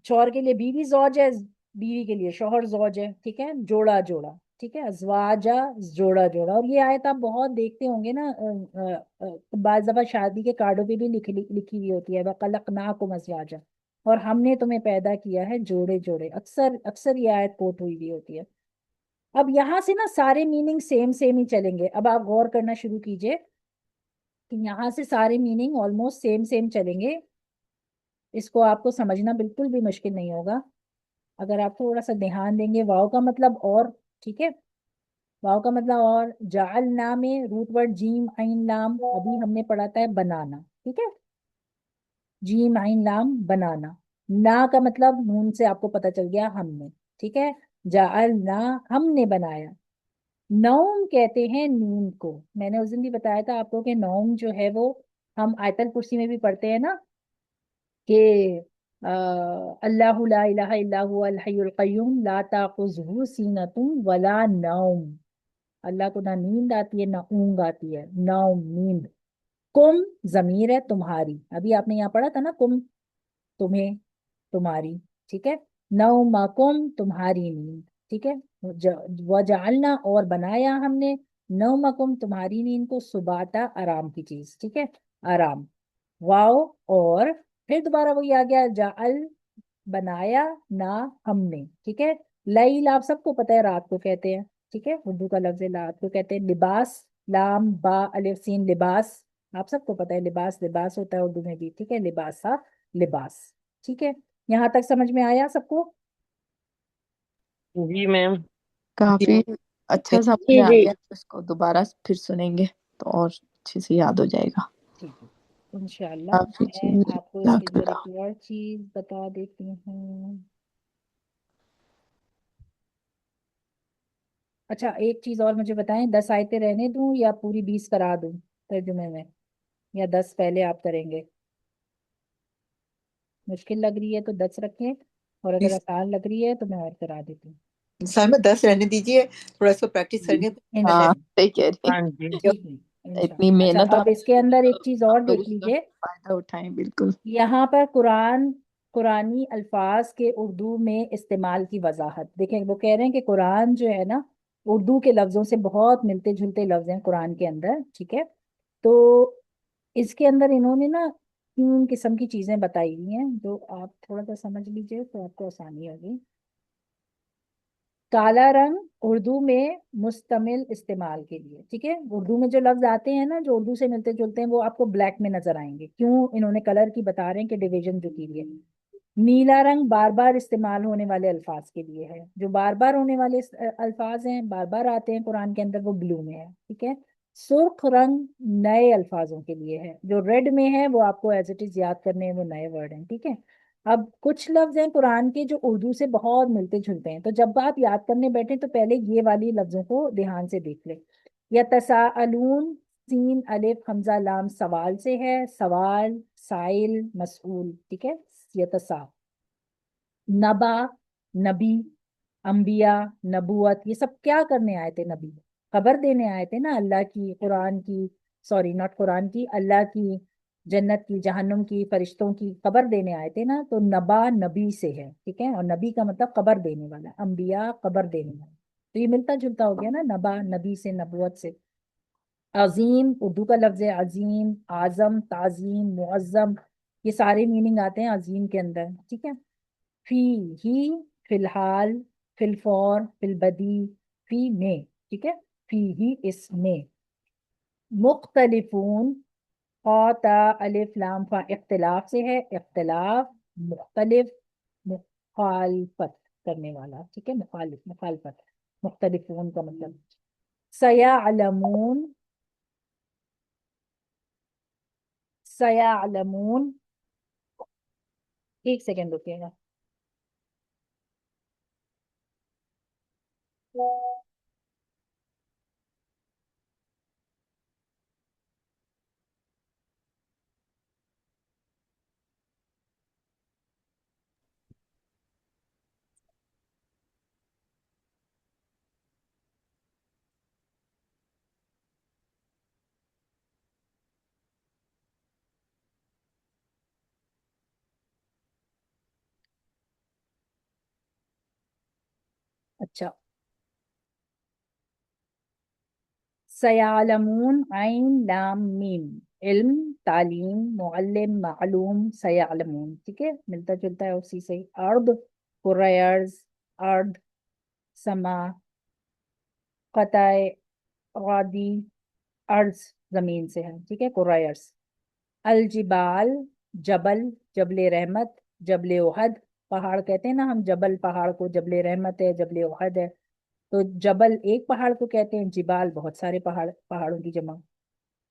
شوہر کے لیے بیوی زوج ہے، بیوی کے لیے شوہر زوج ہے. ٹھیک ہے، جوڑا جوڑا. ٹھیک ہے، ازواجا، جوڑا جوڑا. اور یہ آیت آپ بہت دیکھتے ہوں گے نا، بعض دفعہ شادی کے کارڈوں پہ بھی لکھی ہوئی ہوتی ہے، وَخَلَقْنَاكُمْ أَزْوَاجًا، اور ہم نے تمہیں پیدا کیا ہے جوڑے جوڑے. اکثر اکثر یہ آیت کوٹ ہوئی ہوتی ہے. اب یہاں سے نا سارے میننگ سیم سیم ہی چلیں گے. اب آپ غور کرنا شروع کیجئے کہ یہاں سے سارے میننگ آلموسٹ سیم سیم چلیں گے. اس کو آپ کو سمجھنا بالکل بھی مشکل نہیں ہوگا اگر آپ تھوڑا سا دھیان دیں گے. واؤ کا مطلب اور. ٹھیک ہے، واؤ کا مطلب اور. جعلنا میں روٹ ورڈ جیم عین لام، ابھی ہم نے پڑھا تھا بنانا. ٹھیک ہے، جیم عین لام بنانا. نا کا مطلب نون سے آپ کو پتہ چل گیا ہم نے. ٹھیک ہے، جعلنا ہم نے بنایا. نوم کہتے ہیں نون کو. میں نے اس دن بھی بتایا تھا آپ کو کہ نوم جو ہے وہ ہم آیت الکرسی میں بھی پڑھتے ہیں نا کہ اللہ لا الہ الا هو الحی القیوم لا تاخذہ سینۃ ولا نوم. اللہ کو نہ نیند آتی ہے نہ اونگ آتی ہے. نوم، نیند. کم ضمیر ہے تمہاری. ابھی آپ نے یہاں پڑھا تھا نا کم، تمہیں، تمہاری. ٹھیک ہے، نومکم تمہاری نیند. ٹھیک ہے، وجعلنا اور بنایا ہم نے نومکم تمہاری نیند کو سباتا آرام کی چیز. ٹھیک ہے، آرام. واؤ. اور پھر دوبارہ وہی آ گیا جعل بنایا نہ ہم نے، ٹھیک ہے. لیل آپ سب کو پتہ ہے رات کو کہتے ہیں، ٹھیک ہے، اردو کا لفظ ہے رات کو کہتے ہیں. لباس، لام با الف سین لباس، آپ سب کو پتہ ہے لباس لباس ہوتا ہے اردو میں بھی، ٹھیک ہے. لباسا لباس، ٹھیک ہے. یہاں تک سمجھ میں آیا سب کو؟ جی میم. کافی اچھا سمجھ جی میں آ جی گیا، اس کو دوبارہ پھر سنیں گے تو اور اچھے سے یاد ہو جائے گا. ٹھیک ہے انشاءاللہ. کافی میں چیز آپ کو اس کے یاد اندر رہا. ایک اور چیز بتا دیتی ہوں. اچھا ایک چیز اور مجھے بتائیں، 10 آیتیں رہنے دوں یا پوری 20 کرا دوں ترجمے میں، یا 10 پہلے آپ کریں گے؟ مشکل لگ رہی ہے تو 10 رکھیں، اور اگر آسان لگ رہی ہے تو میں اور کرا دیتی ہوں. سائمہ 10 رہنے دیجیے، تھوڑا سا پریکٹس کریں گے انشاء ہاں اللہ صحیح کہہ رہی ہاں جی. ٹھیک ہے ہیں. انشاء اتنی اللہ. اچھا محنت اب آپ اس کے اندر ایک چیز اور لوگ دیکھ اس کا لیجئے، فائدہ اٹھائیں. بالکل. یہاں پر قرآنی الفاظ کے اردو میں استعمال کی وضاحت دیکھیں. وہ کہہ رہے ہیں کہ قرآن جو ہے نا اردو کے لفظوں سے بہت ملتے جلتے لفظ ہیں قرآن کے اندر، ٹھیک ہے. تو اس کے اندر انہوں نے نا 3 قسم کی چیزیں بتائی ہوئی ہیں، جو آپ تھوڑا سا سمجھ لیجئے تو آپ کو آسانی ہوگی. کالا رنگ اردو میں مستمل استعمال کے لیے، ٹھیک ہے. اردو میں جو لفظ آتے ہیں نا جو اردو سے ملتے جلتے ہیں وہ آپ کو بلیک میں نظر آئیں گے. کیوں؟ انہوں نے کلر کی بتا رہے ہیں کہ ڈویژن جو کی ہے. نیلا رنگ بار بار استعمال ہونے والے الفاظ کے لیے ہے، جو بار بار ہونے والے الفاظ ہیں بار بار آتے ہیں قرآن کے اندر، وہ بلو میں ہے، ٹھیک ہے. سرخ رنگ نئے الفاظوں کے لیے ہے، جو ریڈ میں ہے وہ آپ کو ایز اٹ از یاد کرنے ہیں، وہ نئے ورڈ ہیں، ٹھیک ہے. اب کچھ لفظ ہیں قرآن کے جو اردو سے بہت ملتے جلتے ہیں، تو جب آپ یاد کرنے بیٹھیں تو پہلے یہ والی لفظوں کو دھیان سے دیکھ لیں. یتساءلون، سین الف حمزہ لام سوال سے ہے، سوال سائل مسئول، ٹھیک ہے. یتسا. نبا نبی، انبیاء نبوت، یہ سب کیا کرنے آئے تھے؟ نبی خبر دینے آئے تھے نا اللہ کی، قرآن کی، سوری ناٹ قرآن کی، اللہ کی، جنت کی، جہنم کی، فرشتوں کی خبر دینے آئے تھے نا. تو نبا نبی سے ہے، ٹھیک ہے. اور نبی کا مطلب خبر دینے والا، انبیاء خبر دینے والا، تو یہ ملتا جلتا ہو گیا نا نبا نبی سے، نبوت سے. عظیم اردو کا لفظ ہے عظیم، اعظم، تعظیم، معظم، یہ سارے میننگ آتے ہیں عظیم کے اندر، ٹھیک ہے. فی ہی، فی الحال، فی الفور، فی البدی، فی میں، ٹھیک ہے. فی ہی اس میں. مختلفون، قا تا الف لام فا اختلاف سے ہے، اختلاف، مختلف، مخالفت کرنے والا، ٹھیک ہے. مخالف، مخالفت، مختلفون کا مطلب. سیعلمون، سیعلمون، ایک سیکنڈ رکیے گا. اچھا سیعلمون، عین لام میم، علم، تعلیم، معلم، معلوم، سیعلمون، ٹھیک ہے. ملتا جلتا ہے اسی سے. ارض، کرۂ ارض، ارض، سما، قطع وادی، ارض زمین سے ہے، ٹھیک ہے. کرۂ ارض. الجبال، جبل، جبل رحمت، جبل احد، پہاڑ کہتے ہیں نا ہم جبل پہاڑ کو، جبل رحمت ہے، جبل احد ہے. تو جبل ایک پہاڑ کو کہتے ہیں، جبال بہت سارے پہاڑوں کی جمع.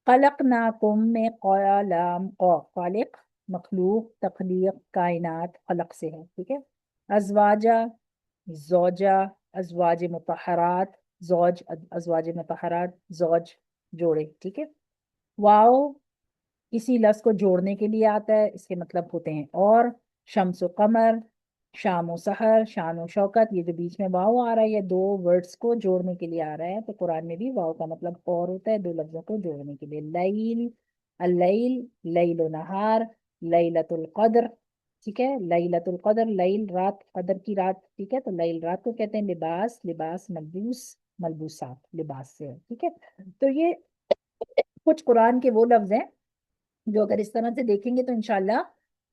خلقناکم میں قا لام قا، خالق، مخلوق، تخلیق، کائنات، خلق سے ہے، ٹھیک ہے. ازواجہ، زوجہ، ازواج مطہرات، زوج، ازواج مطہرات، زوج جوڑے، ٹھیک ہے. واو کسی لفظ کو جوڑنے کے لیے آتا ہے، اس کے مطلب ہوتے ہیں اور. شمس و قمر، شام و سحر، شان و شوکت، یہ جو بیچ میں واو آ رہا ہے یہ 2 ورڈز کو جوڑنے کے لیے آ رہا ہے. تو قرآن میں بھی واو کا مطلب اور ہوتا ہے 2 لفظوں کو جوڑنے کے لیے. لیل، اللیل، لیل و نہار، لیلۃ القدر، ٹھیک ہے. لیلۃ القدر، لیل رات، قدر کی رات، ٹھیک ہے. تو لیل رات کو کہتے ہیں. لباس، لباس ملبوس، ملبوسات لباس سے ہے، ٹھیک ہے. تو یہ کچھ قرآن کے وہ لفظ ہیں جو اگر اس طرح سے دیکھیں گے تو انشاءاللہ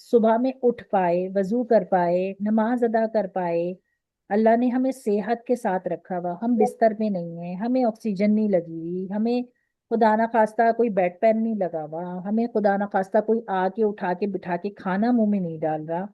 صبح میں اٹھ پائے، وضو کر پائے، نماز ادا کر پائے۔ اللہ نے ہمیں صحت کے ساتھ رکھا ہوا، ہم بستر پہ نہیں ہیں، ہمیں آکسیجن نہیں لگی ہوئی، ہمیں خدا نہ خواستہ کوئی بیڈ پین نہیں لگا ہوا، ہمیں خدا نہ خواستہ کوئی آ کے اٹھا کے بٹھا کے کھانا منہ میں نہیں ڈال رہا،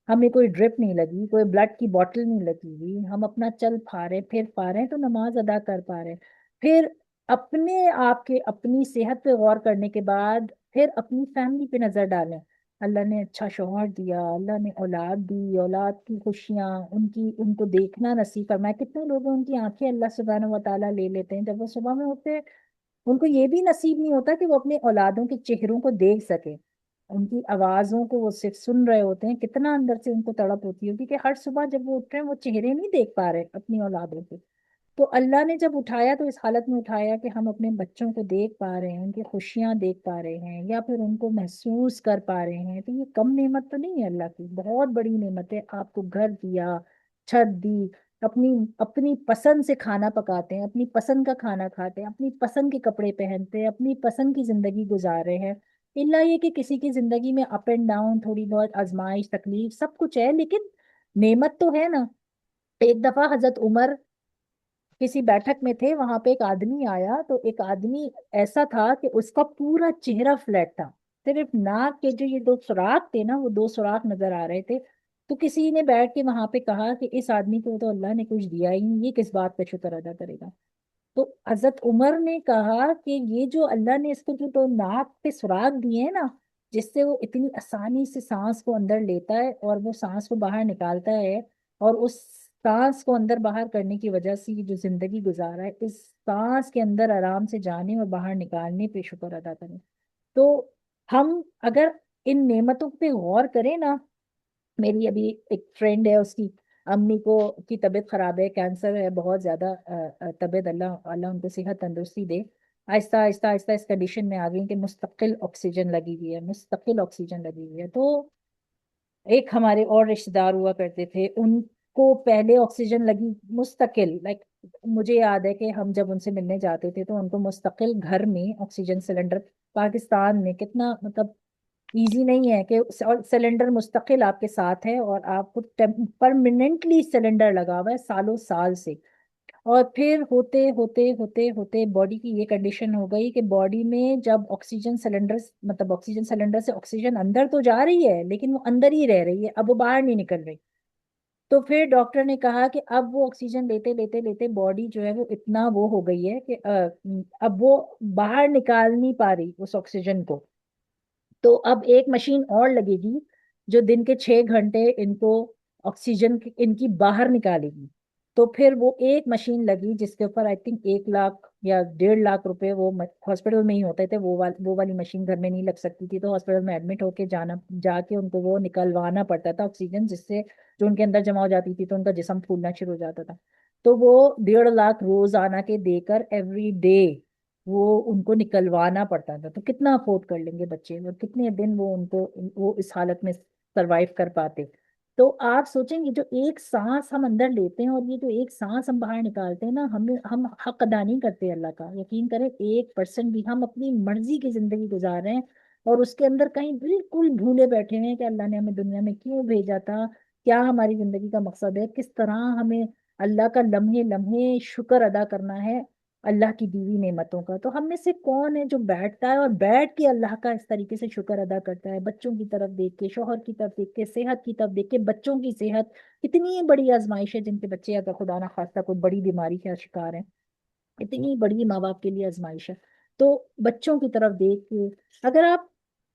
ہمیں کوئی ڈرپ نہیں لگی، کوئی بلڈ کی بوٹل نہیں لگی ہوئی، ہم اپنا چل پھا رہے پھر پا رہے ہیں تو نماز ادا کر پا رہے ہیں۔ پھر اپنے آپ کے اپنی صحت پہ غور کرنے کے بعد پھر اپنی فیملی پہ نظر ڈالیں۔ اللہ نے اچھا شوہر دیا، اللہ نے اولاد دی، اولاد کی خوشیاں ان کو دیکھنا نصیب فرمائے۔ کتنے لوگ ان کی آنکھیں اللہ سبحانہ و تعالیٰ لے لیتے ہیں، جب وہ صبح میں اٹھتے ہیں ان کو یہ بھی نصیب نہیں ہوتا کہ وہ اپنے اولادوں کے چہروں کو دیکھ سکے، ان کی آوازوں کو وہ صرف سن رہے ہوتے ہیں۔ کتنا اندر سے ان کو تڑپ ہوتی ہوگی کہ ہر صبح جب وہ اٹھ رہے ہیں وہ چہرے نہیں دیکھ پا رہے اپنی اولادوں کے۔ تو اللہ نے جب اٹھایا تو اس حالت میں اٹھایا کہ ہم اپنے بچوں کو دیکھ پا رہے ہیں، ان کی خوشیاں دیکھ پا رہے ہیں یا پھر ان کو محسوس کر پا رہے ہیں، تو یہ کم نعمت تو نہیں ہے، اللہ کی بہت بڑی نعمت ہے۔ آپ کو گھر دیا، چھت دی، اپنی پسند سے کھانا پکاتے ہیں، اپنی پسند کا کھانا کھاتے ہیں، اپنی پسند کے کپڑے پہنتے ہیں، اپنی پسند کی زندگی گزار رہے ہیں۔ اللہ یہ کہ کسی کی زندگی میں اپ اینڈ ڈاؤن، تھوڑی بہت آزمائش، تکلیف، سب کچھ ہے، لیکن نعمت تو ہے نا۔ ایک دفعہ حضرت عمر کسی بیٹھک میں تھے، وہاں پہ ایک آدمی آیا، تو ایک آدمی ایسا تھا کہ اس کا پورا چہرہ فلیٹ تھا، صرف ناک کے جو یہ دو سوراخ تھے نا وہ دو سوراخ نظر آ رہے تھے۔ تو کسی نے بیٹھ کے وہاں پہ کہا کہ اس آدمی کو تو اللہ نے کچھ دیا ہی نہیں، یہ کس بات پہ شکر ادا کرے گا؟ تو حضرت عمر نے کہا کہ یہ جو اللہ نے اس کو جو تو ناک پہ سراغ دیے ہیں نا، جس سے وہ اتنی آسانی سے سانس کو اندر لیتا ہے اور وہ سانس کو باہر نکالتا ہے، اور اس سانس کو اندر باہر کرنے کی وجہ سے یہ جو زندگی گزارا ہے، اس سانس کے اندر آرام سے جانے اور باہر نکالنے پہ شکر ادا کریں۔ تو ہم اگر ان نعمتوں پہ غور کریں نا، میری ابھی ایک فرینڈ ہے، اس کی امی کو کی طبیعت خراب ہے، کینسر ہے، بہت زیادہ طبیعت، اللہ اللہ ان کو صحت تندرستی دے۔ آہستہ آہستہ آہستہ اس کنڈیشن میں آ گئی کہ مستقل آکسیجن لگی ہوئی ہے، مستقل آکسیجن لگی ہوئی ہے۔ تو ایک ہمارے اور رشتے دار ہوا کرتے تھے، ان کو پہلے آکسیجن لگی مستقل، لائک مجھے یاد ہے کہ ہم جب ان سے ملنے جاتے تھے تو ان کو مستقل گھر میں آکسیجن سلنڈر، پاکستان میں کتنا مطلب ایزی نہیں ہے کہ سلنڈر مستقل آپ کے ساتھ ہے اور آپ کو پرماننٹلی سلنڈر لگا ہوا ہے سالوں سال سے۔ اور پھر ہوتے ہوتے ہوتے ہوتے باڈی کی یہ کنڈیشن ہو گئی کہ باڈی میں جب آکسیجن سلنڈر، مطلب آکسیجن سلنڈر سے آکسیجن اندر تو جا رہی ہے لیکن وہ اندر ہی رہ رہی ہے، اب وہ باہر نہیں نکل رہی۔ تو پھر ڈاکٹر نے کہا کہ اب وہ آکسیجن لیتے لیتے لیتے باڈی جو ہے وہ اتنا وہ ہو گئی ہے کہ اب وہ باہر نکال نہیں پا رہی اس آکسیجن کو۔ تو اب ایک مشین اور لگے گی جو دن کے 6 گھنٹے ان کو آکسیجن ان کی باہر نکالے گی۔ تو پھر وہ ایک مشین لگی جس کے اوپر آئی تھنک 1 لاکھ یا 1.5 لاکھ روپے وہ ہاسپٹل میں ہی ہوتے تھے، وہ والی مشین گھر میں نہیں لگ سکتی تھی، تو ہاسپٹل میں ایڈمٹ ہو کے جا کے ان کو وہ نکلوانا پڑتا تھا آکسیجن، جس سے جو ان کے اندر جمع ہو جاتی تھی تو ان کا جسم پھولنا شروع ہو جاتا تھا۔ تو وہ 1.5 لاکھ روزانہ کے دے کر ایوری ڈے وہ ان کو نکلوانا پڑتا تھا۔ تو کتنا افورڈ کر لیں گے بچے، اور کتنے دن وہ ان کو وہ اس حالت میں سروائیو کر پاتے۔ تو آپ سوچیں گے جو ایک سانس ہم اندر لیتے ہیں اور یہ جو ایک سانس ہم باہر نکالتے ہیں نا، ہم حق ادا نہیں کرتے اللہ کا۔ یقین کریں 1% بھی ہم اپنی مرضی کی زندگی گزار رہے ہیں اور اس کے اندر کہیں بالکل بھولے بیٹھے ہوئے ہیں کہ اللہ نے ہمیں دنیا میں کیوں بھیجا تھا، کیا ہماری زندگی کا مقصد ہے، کس طرح ہمیں اللہ کا لمحے لمحے شکر ادا کرنا ہے اللہ کی دیوی نعمتوں کا۔ تو ہم میں سے کون ہے جو بیٹھتا ہے اور بیٹھ کے اللہ کا اس طریقے سے شکر ادا کرتا ہے، بچوں کی طرف دیکھ کے، شوہر کی طرف دیکھ کے، صحت کی طرف دیکھ کے؟ بچوں کی صحت اتنی بڑی آزمائش ہے، جن کے بچے اگر خدا نہ خواستہ کوئی بڑی بیماری کا شکار ہیں، اتنی بڑی ماں باپ کے لیے آزمائش ہے۔ تو بچوں کی طرف دیکھ کے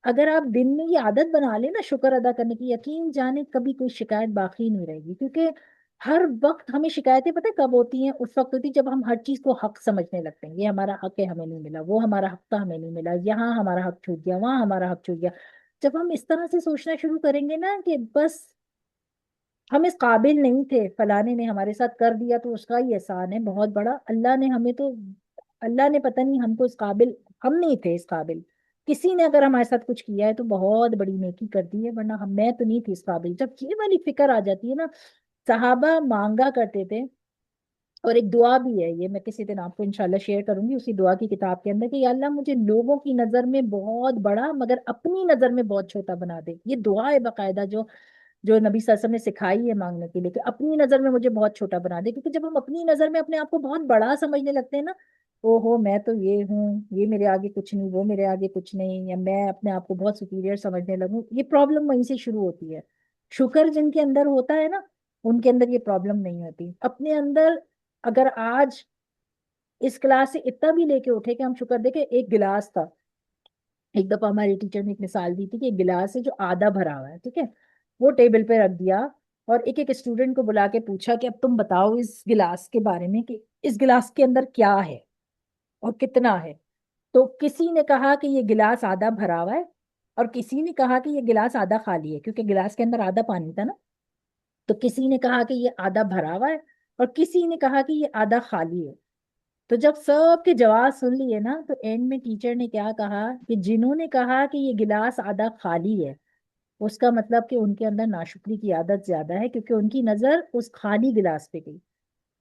اگر آپ دن میں یہ عادت بنا لیں نا شکر ادا کرنے کی، یقین جانے کبھی کوئی شکایت باقی نہیں رہے گی، کیونکہ ہر وقت ہمیں شکایتیں پتہ کب ہوتی ہیں؟ اس وقت ہوتی جب ہم ہر چیز کو حق سمجھنے لگتے ہیں، یہ ہمارا حق ہے ہمیں نہیں ملا، وہ ہمارا حق تھا ہمیں نہیں ملا، یہاں ہمارا حق چھوٹ گیا، وہاں ہمارا حق چھوٹ گیا۔ جب ہم اس طرح سے سوچنا شروع کریں گے نا کہ بس ہم اس قابل نہیں تھے، فلانے نے ہمارے ساتھ کر دیا تو اس کا ہی احسان ہے بہت بڑا، اللہ نے پتہ نہیں ہم کو اس قابل، ہم نہیں تھے اس قابل، کسی نے اگر ہمارے ساتھ کچھ کیا ہے تو بہت بڑی نیکی کر دی ہے، ورنہ میں تو نہیں تھی اس قابل۔ جب یہ والی فکر آ جاتی ہے نا، صحابہ مانگا کرتے تھے اور ایک دعا بھی ہے، یہ میں کسی دن آپ کو انشاءاللہ شیئر کروں گی اسی دعا کی کتاب کے اندر، کہ یا اللہ مجھے لوگوں کی نظر میں بہت بڑا مگر اپنی نظر میں بہت چھوٹا بنا دے. یہ دعا ہے باقاعدہ جو جو نبی صلی اللہ علیہ وسلم نے سکھائی ہے مانگنے کے لیے، کہ اپنی نظر میں مجھے بہت چھوٹا بنا دے. کیونکہ جب ہم اپنی نظر میں اپنے آپ کو بہت بڑا سمجھنے لگتے ہیں نا، او ہو میں تو یہ ہوں، یہ میرے آگے کچھ نہیں، وہ میرے آگے کچھ نہیں، یا میں اپنے آپ کو بہت سپیریئر سمجھنے لگوں، یہ پرابلم وہیں سے شروع ہوتی ہے. شکر جن کے اندر ہوتا ہے نا، ان کے اندر یہ پرابلم نہیں ہوتی. اپنے اندر اگر آج اس کلاس سے اتنا بھی لے کے اٹھے کہ ہم شکر دے کہ ایک گلاس تھا، ایک دفعہ ہماری ٹیچر نے ایک مثال دی تھی کہ ایک گلاس ہے جو آدھا بھرا ہوا ہے، ٹھیک ہے، وہ ٹیبل پہ رکھ دیا اور ایک ایک اسٹوڈنٹ کو بلا کے پوچھا کہ اب تم بتاؤ اس گلاس کے بارے میں کہ اس گلاس کے اندر کیا ہے اور کتنا ہے. تو کسی نے کہا کہ یہ گلاس آدھا بھرا ہوا ہے، اور کسی نے کہا کہ یہ گلاس آدھا خالی ہے، کیونکہ گلاس کے اندر آدھا پانی تھا نا. تو کسی نے کہا کہ یہ آدھا بھرا ہوا ہے اور کسی نے کہا کہ یہ آدھا خالی ہے. تو جب سب کے جواب سن لیے نا، تو اینڈ میں ٹیچر نے کیا کہا کہ جنہوں نے کہا کہ یہ گلاس آدھا خالی ہے، اس کا مطلب کہ ان کے اندر ناشکری کی عادت زیادہ ہے، کیونکہ ان کی نظر اس خالی گلاس پہ گئی.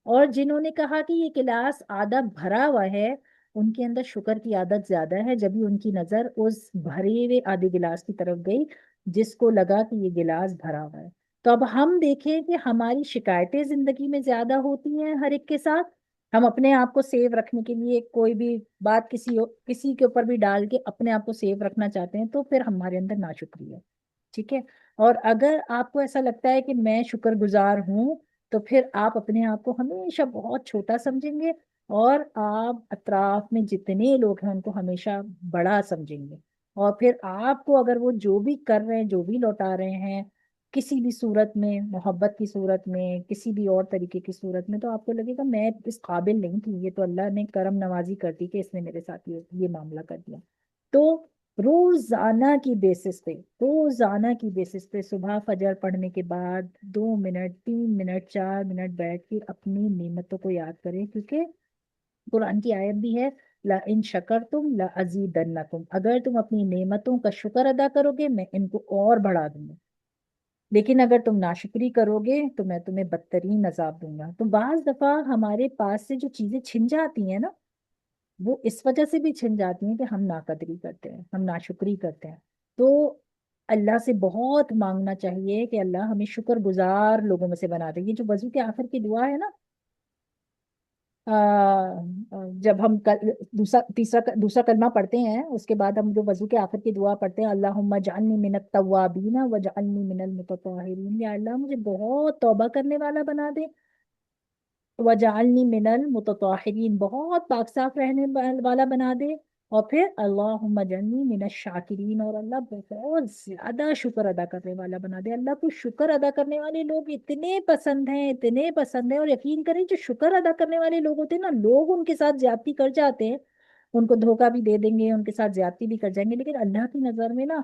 اور جنہوں نے کہا کہ یہ گلاس آدھا بھرا ہوا ہے، ان کے اندر شکر کی عادت زیادہ ہے، جبھی ان کی نظر اس بھرے ہوئے آدھے گلاس کی طرف گئی جس کو لگا کہ یہ گلاس بھرا ہوا ہے. تو اب ہم دیکھیں کہ ہماری شکایتیں زندگی میں زیادہ ہوتی ہیں ہر ایک کے ساتھ. ہم اپنے آپ کو سیو رکھنے کے لیے کوئی بھی بات کسی کے اوپر بھی ڈال کے اپنے آپ کو سیو رکھنا چاہتے ہیں، تو پھر ہمارے اندر ناشکری ہے. ٹھیک ہے. اور اگر آپ کو ایسا لگتا ہے کہ میں شکر گزار ہوں، تو پھر آپ اپنے آپ کو ہمیشہ بہت چھوٹا سمجھیں گے، اور آپ اطراف میں جتنے لوگ ہیں ان کو ہمیشہ بڑا سمجھیں گے. اور پھر آپ کو اگر وہ جو بھی کر رہے ہیں، جو بھی لوٹا رہے ہیں، کسی بھی صورت میں، محبت کی صورت میں، کسی بھی اور طریقے کی صورت میں، تو آپ کو لگے گا میں اس قابل نہیں تھی، یہ تو اللہ نے کرم نوازی کر دی کہ اس نے میرے ساتھ یہ معاملہ کر دیا. تو روزانہ کی بیسس پہ، روزانہ کی بیسس پہ صبح فجر پڑھنے کے بعد 2 منٹ، 3 منٹ، 4 منٹ بیٹھ کے اپنی نعمتوں کو یاد کریں. کیونکہ قرآن کی آیت بھی ہے، لَإِن شَكَرْتُمْ لَأَزِيدَنَّكُمْ، اگر تم اپنی نعمتوں کا شکر ادا کرو گے میں ان کو اور بڑھا دوں گا، لیکن اگر تم ناشکری کرو گے تو میں تمہیں بدترین عذاب دوں گا. تو بعض دفعہ ہمارے پاس سے جو چیزیں چھن جاتی ہیں نا، وہ اس وجہ سے بھی چھن جاتی ہیں کہ ہم ناقدری کرتے ہیں، ہم ناشکری کرتے ہیں. تو اللہ سے بہت مانگنا چاہیے کہ اللہ ہمیں شکر گزار لوگوں میں سے بنا دے. یہ جو وضو کے آخر کی دعا ہے نا، جب ہم دوسرا کلمہ پڑھتے ہیں، اس کے بعد ہم جو وضو کے آخر کی دعا پڑھتے ہیں، اللہم اجعلنی من التوابین واجعلنی من المتطہرین، یا اللہ مجھے بہت توبہ کرنے والا بنا دے، وجعلنی من المتطہرین بہت پاک صاف رہنے والا بنا دے، اور پھر اللہم اجعلنی من الشاکرین، اور اللہ بہت زیادہ شکر ادا کرنے والا بنا دے. اللہ کو شکر ادا کرنے والے لوگ اتنے پسند ہیں، اتنے پسند ہیں. اور یقین کریں جو شکر ادا کرنے والے لوگ ہوتے ہیں نا، لوگ ان کے ساتھ زیادتی کر جاتے ہیں، ان کو دھوکہ بھی دے دیں گے، ان کے ساتھ زیادتی بھی کر جائیں گے، لیکن اللہ کی نظر میں نا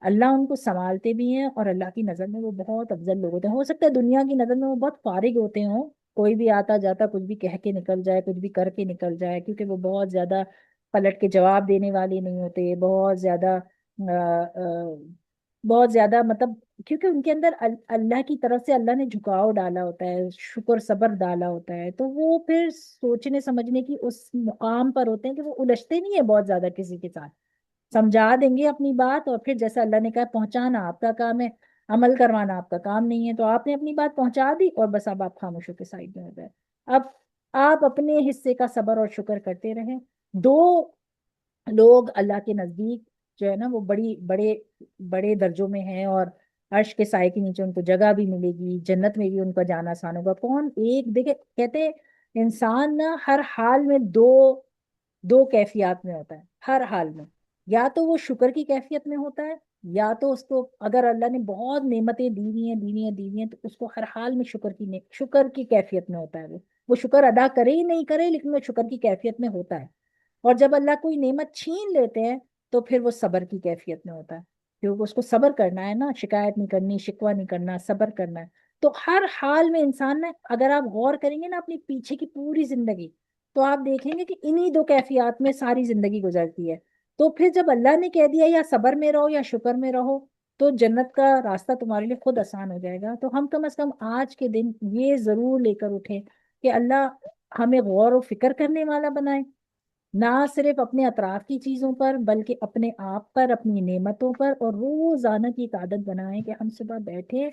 اللہ ان کو سنبھالتے بھی ہیں، اور اللہ کی نظر میں وہ بہت افضل لوگ ہوتے ہیں. ہو سکتا ہے دنیا کی نظر میں وہ بہت فارغ ہوتے ہوں، کوئی بھی آتا جاتا کچھ بھی کہہ کے نکل جائے، کچھ بھی کر کے نکل جائے، کیونکہ وہ بہت زیادہ پلٹ کے جواب دینے والے نہیں ہوتے، بہت زیادہ بہت زیادہ مطلب، کیونکہ ان کے اندر اللہ کی طرف سے اللہ نے جھکاؤ ڈالا ہوتا ہے، شکر صبر ڈالا ہوتا ہے. تو وہ پھر سوچنے سمجھنے کی اس مقام پر ہوتے ہیں کہ وہ الجھتے نہیں ہیں بہت زیادہ کسی کے ساتھ، سمجھا دیں گے اپنی بات، اور پھر جیسا اللہ نے کہا پہنچانا آپ کا کام ہے، عمل کروانا آپ کا کام نہیں ہے. تو آپ نے اپنی بات پہنچا دی، اور بس اب آپ خاموشوں کے سائڈ میں ہو گئے. اب آپ اپنے حصے کا صبر اور شکر کرتے رہیں. دو لوگ اللہ کے نزدیک جو ہے نا وہ بڑی بڑے بڑے درجوں میں ہیں، اور عرش کے سائے کے نیچے ان کو جگہ بھی ملے گی، جنت میں بھی ان کا جانا آسان ہوگا. کون؟ ایک دیکھے کہتے ہیں انسان نا ہر حال میں دو کیفیات میں ہوتا ہے، ہر حال میں. یا تو وہ شکر کی کیفیت میں ہوتا ہے، یا تو اس کو اگر اللہ نے بہت نعمتیں دی ہوئی ہیں تو اس کو ہر حال میں شکر کی کیفیت میں ہوتا ہے. وہ شکر ادا کرے ہی نہیں کرے، لیکن وہ شکر کی کیفیت میں ہوتا ہے. اور جب اللہ کوئی نعمت چھین لیتے ہیں تو پھر وہ صبر کی کیفیت میں ہوتا ہے، کیونکہ اس کو صبر کرنا ہے نا، شکایت نہیں کرنی، شکوہ نہیں کرنا، صبر کرنا ہے. تو ہر حال میں انسان نے، اگر آپ غور کریں گے نا اپنی پیچھے کی پوری زندگی، تو آپ دیکھیں گے کہ انہی دو کیفیات میں ساری زندگی گزرتی ہے. تو پھر جب اللہ نے کہہ دیا یا صبر میں رہو یا شکر میں رہو، تو جنت کا راستہ تمہارے لیے خود آسان ہو جائے گا. تو ہم کم از کم آج کے دن یہ ضرور لے کر اٹھیں کہ اللہ ہمیں غور و فکر کرنے والا بنائے، نہ صرف اپنے اطراف کی چیزوں پر بلکہ اپنے آپ پر، اپنی نعمتوں پر، اور روزانہ کی ایک عادت بنائیں کہ ہم صبح بیٹھے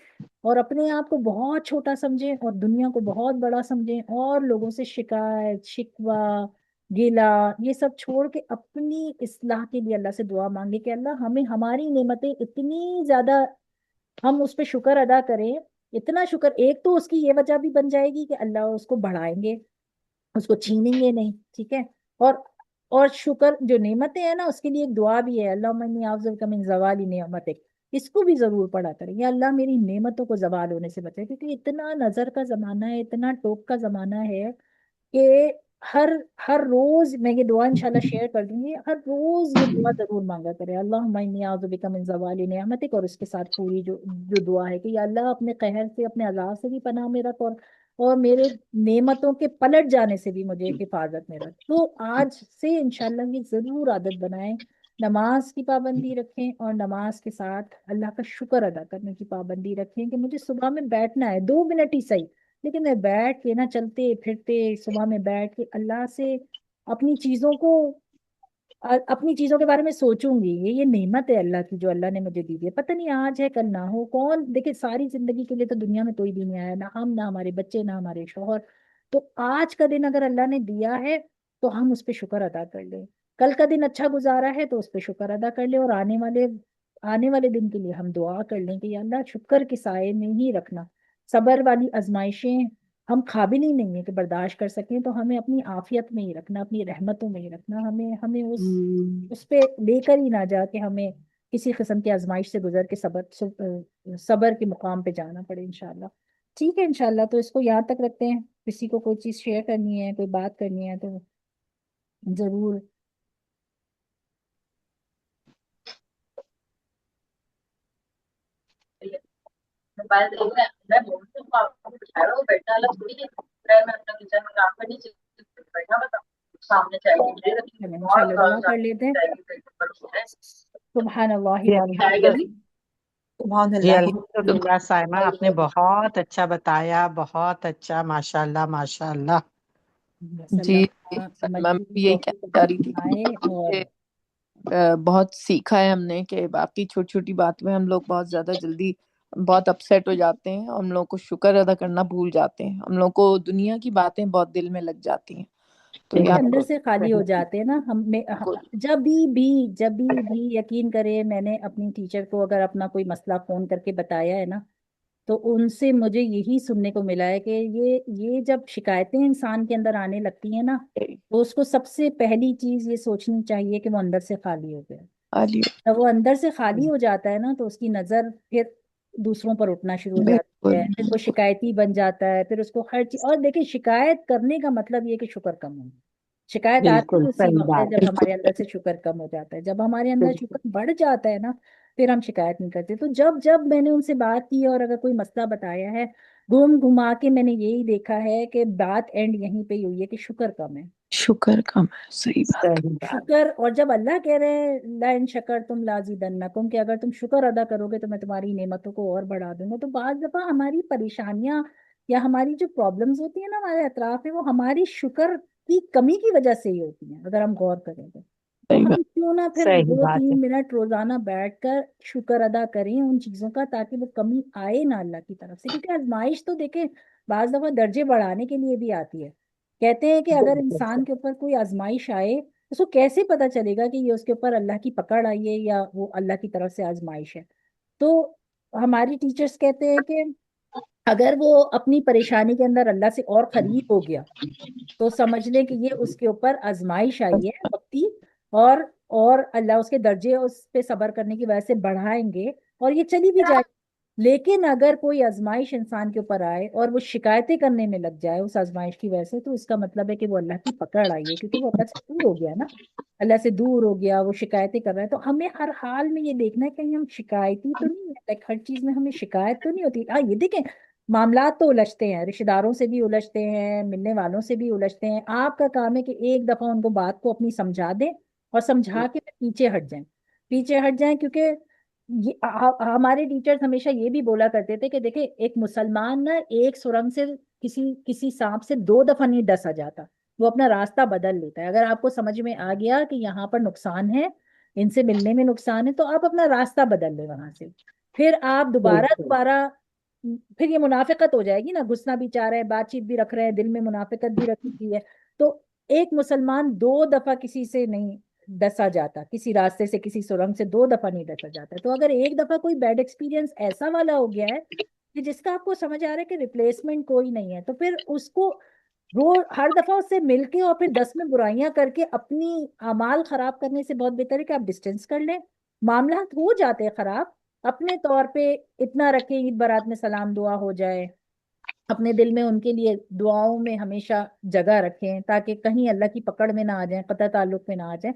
اور اپنے آپ کو بہت چھوٹا سمجھیں اور دنیا کو بہت بڑا سمجھیں، اور لوگوں سے شکایت، شکوہ، گیلا یہ سب چھوڑ کے اپنی اصلاح کے لیے اللہ سے دعا مانگے کہ اللہ ہمیں ہماری نعمتیں اتنی زیادہ، ہم اس پہ شکر ادا کریں، اتنا شکر، ایک تو اس کی یہ وجہ بھی بن جائے گی کہ اللہ اس کو بڑھائیں گے، اس کو چھینیں گے نہیں، ٹھیک ہے، اور اور شکر جو نعمتیں ہیں نا اس کے لیے ایک دعا بھی ہے، اللہم انی اعوذ بک من زوال نعمتک، اس کو بھی ضرور پڑھا کریں، یا اللہ میری نعمتوں کو زوال ہونے سے بچائے، کیونکہ اتنا نظر کا زمانہ ہے، اتنا ٹوک کا زمانہ ہے کہ ہر ہر روز میں یہ دعا انشاءاللہ شیئر کر دوں گی، ہر روز یہ دعا ضرور مانگا کرے، اللہم انی اعوذ بک من زوال نعمتک، اور اس کے ساتھ پوری جو دعا ہے کہ یا اللہ اپنے قہر سے، اپنے عذاب سے بھی پناہ میں رکھ، اور میرے نعمتوں کے پلٹ جانے سے بھی مجھے حفاظت میں رکھ۔ تو آج سے انشاءاللہ یہ ضرور عادت بنائیں، نماز کی پابندی رکھیں، اور نماز کے ساتھ اللہ کا شکر ادا کرنے کی پابندی رکھیں کہ مجھے صبح میں بیٹھنا ہے، 2 منٹ ہی صحیح، لیکن میں بیٹھ کے نہ چلتے پھرتے صبح میں بیٹھ کے اللہ سے اپنی چیزوں کو، اپنی چیزوں کے بارے میں سوچوں گی، یہ نعمت ہے اللہ کی جو اللہ نے مجھے دی ہے، پتہ نہیں آج ہے کل نہ ہو، کون دیکھے ساری زندگی کے لیے تو دنیا میں کوئی بھی نہیں آیا، نہ ہم، نہ ہمارے بچے، نہ ہمارے شوہر، تو آج کا دن اگر اللہ نے دیا ہے تو ہم اس پہ شکر ادا کر لیں، کل کا دن اچھا گزارا ہے تو اس پہ شکر ادا کر لیں، اور آنے والے دن کے لیے ہم دعا کر لیں کہ یا اللہ شکر کے سائے میں ہی رکھنا، صبر والی آزمائشیں ہم قابل ہی نہیں ہیں کہ برداشت کر سکیں، تو ہمیں اپنی عافیت میں ہی رکھنا، اپنی رحمتوں میں ہی رکھنا، ہمیں اس پہ لے کر ہی نہ جا کہ ہمیں کسی قسم کی آزمائش سے گزر کے صبر کے مقام پہ جانا پڑے انشاءاللہ۔ ٹھیک ہے انشاءاللہ، تو اس کو یہاں تک رکھتے ہیں، کسی کو کوئی چیز شیئر کرنی ہے، کوئی بات کرنی ہے تو ضرور۔ موبائل دیکھ رہے ہیں، میں بولتی ہوں آپ کو بٹھایا ہوا بیٹھنا الگ تھوڑی ہے، میں اپنا کچن میں کام کرنی چاہیے، بیٹھا بتا سامنے چائے کی ٹرے رکھی چلیں ہے اور انشاءاللہ دعا کر لیتے ہیں۔ چائے کی ٹرے پر ہے سبحان اللہ جی وبحمدہ، سبحان جی اللہ۔ الحمدللہ سائمہ، آپ نے بہت اچھا بتایا، بہت اچھا، ماشاء اللہ ماشاء اللہ۔ صلی جی اللہ میں عمل کی یہی توفیق کہنا چاہ رہی تھی فرمائے، اور کہ بہت سیکھا ہے ہم نے کہ باقی چھوٹی چھوٹی بات میں ہم لوگ بہت زیادہ جلدی بہت اپسیٹ ہو جاتے ہیں، ہم لوگ کو شکر ادا کرنا بھول جاتے ہیں، ہم لوگ کو دنیا کی باتیں بہت دل میں لگ جاتی ہیں، تو یہ کیونکہ آپ اندر کو سے خالی ہو جاتے ہیں نا جب بھی یقین کرے، میں نے اپنی ٹیچر کو اگر اپنا کوئی مسئلہ فون کر کے بتایا ہے نا، تو ان سے مجھے یہی سننے کو ملا ہے کہ یہ جب شکایتیں انسان کے اندر آنے لگتی ہیں نا، تو اس کو سب سے پہلی چیز یہ سوچنی چاہیے کہ وہ اندر سے خالی ہو گیا، عالی جب وہ اندر سے خالی ہو جاتا ہے نا تو اس کی نظر پھر دوسروں پر اٹھنا شروع ہو جاتی ہے، بالکل پھر وہ شکایتی بن جاتا ہے، پھر اس کو ہر چیز، اور دیکھیں شکایت کرنے کا مطلب یہ کہ شکر کم ہو، شکایت آتی بالکل ہے اسی صحیح وقت ہے بات جب ہمارے اندر سے شکر کم ہو جاتا ہے، جب ہمارے اندر ہے۔ شکر بڑھ جاتا ہے نا پھر ہم شکایت نہیں کرتے۔ تو جب جب میں نے ان سے بات کی اور اگر کوئی مسئلہ بتایا ہے، گھوم گھما کے میں نے یہی دیکھا ہے کہ بات اینڈ یہیں پہ ہی ہوئی ہے کہ شکر کم ہے، شکر کم ہے، صحیح بات ہے۔ صحیح بات۔ شکر، اور جب اللہ کہہ رہے ہیں لئن شکرتم لازیدنکم، کہ اگر تم شکر ادا کرو گے تو میں تمہاری نعمتوں کو اور بڑھا دوں گا، تو بعض دفعہ ہماری پریشانیاں یا ہماری جو پرابلمز ہوتی ہیں نا ہمارے اطراف میں، وہ ہماری شکر کی کمی کی وجہ سے ہی ہوتی ہیں اگر ہم غور کریں تو صحیح ہم بات کیوں نہ پھر صحیح دو بات ہے۔ تین منٹ روزانہ بیٹھ کر شکر ادا کریں ان چیزوں کا، تاکہ وہ کمی آئے نہ اللہ کی طرف سے، کیونکہ آزمائش تو دیکھیں بعض دفعہ درجے بڑھانے کے لیے بھی آتی ہے۔ کہتے ہیں کہ اگر بالکل انسان کے اوپر کوئی آزمائش آئے، اس کو کیسے پتا چلے گا کہ یہ اس کے اوپر اللہ کی پکڑ آئی ہے یا وہ اللہ کی طرف سے آزمائش ہے؟ تو ہماری ٹیچرز کہتے ہیں کہ اگر وہ اپنی پریشانی کے اندر اللہ سے اور قریب ہو گیا تو سمجھ لیں کہ یہ اس کے اوپر آزمائش آئی ہے وقتی، اور اللہ اس کے درجے اس پہ صبر کرنے کی وجہ سے بڑھائیں گے اور یہ چلی بھی جائے۔ لیکن اگر کوئی آزمائش انسان کے اوپر آئے اور وہ شکایتیں کرنے میں لگ جائے اس آزمائش کی وجہ سے، تو اس کا مطلب ہے کہ وہ اللہ کی پکڑ آئی ہے، کیونکہ وہ اللہ سے دور ہو گیا نا، اللہ سے دور ہو گیا، وہ شکایتیں کر رہا ہے۔ تو ہمیں ہر حال میں یہ دیکھنا ہے کہ ہم شکایتی تو نہیں ہے، ہر چیز میں ہمیں شکایت تو نہیں ہوتی۔ ہاں یہ دیکھیں معاملات تو الجھتے ہیں، رشتے داروں سے بھی الجھتے ہیں، ملنے والوں سے بھی الجھتے ہیں، آپ کا کام ہے کہ ایک دفعہ ان کو بات کو اپنی سمجھا دیں اور سمجھا کے پیچھے ہٹ جائیں، کیونکہ ہمارے ٹیچرز ہمیشہ یہ بھی بولا کرتے تھے کہ دیکھیں ایک مسلمان نا ایک سرنگ سے کسی سانپ سے 2 دفعہ نہیں ڈسا جاتا، وہ اپنا راستہ بدل لیتا ہے۔ اگر آپ کو سمجھ میں آ گیا کہ یہاں پر نقصان ہے، ان سے ملنے میں نقصان ہے، تو آپ اپنا راستہ بدل لیں وہاں سے، پھر آپ دوبارہ پھر یہ منافقت ہو جائے گی نا، گھسنا بھی چاہ رہے ہیں، بات چیت بھی رکھ رہے ہیں، دل میں منافقت بھی رکھی ہے۔ تو ایک مسلمان 2 دفعہ کسی سے نہیں ڈسا جاتا، کسی راستے سے، کسی سرنگ سے 2 دفعہ نہیں ڈسا جاتا۔ تو اگر ایک دفعہ کوئی بیڈ ایکسپیرینس ایسا والا ہو گیا ہے کہ جس کا آپ کو سمجھ آ رہا ہے کہ ریپلیسمنٹ کوئی نہیں ہے، تو پھر اس کو ہر دفعہ اس سے مل کے اور پھر 10 میں برائیاں کر کے اپنی اعمال خراب کرنے سے بہت بہتر ہے کہ آپ ڈسٹینس کر لیں۔ معاملات ہو جاتے ہیں خراب، اپنے طور پہ اتنا رکھیں عید برات میں سلام دعا ہو جائے، اپنے دل میں ان کے لیے دعاؤں میں ہمیشہ جگہ رکھیں تاکہ کہیں اللہ کی پکڑ میں نہ آ جائیں، قطع تعلق میں نہ آ جائیں،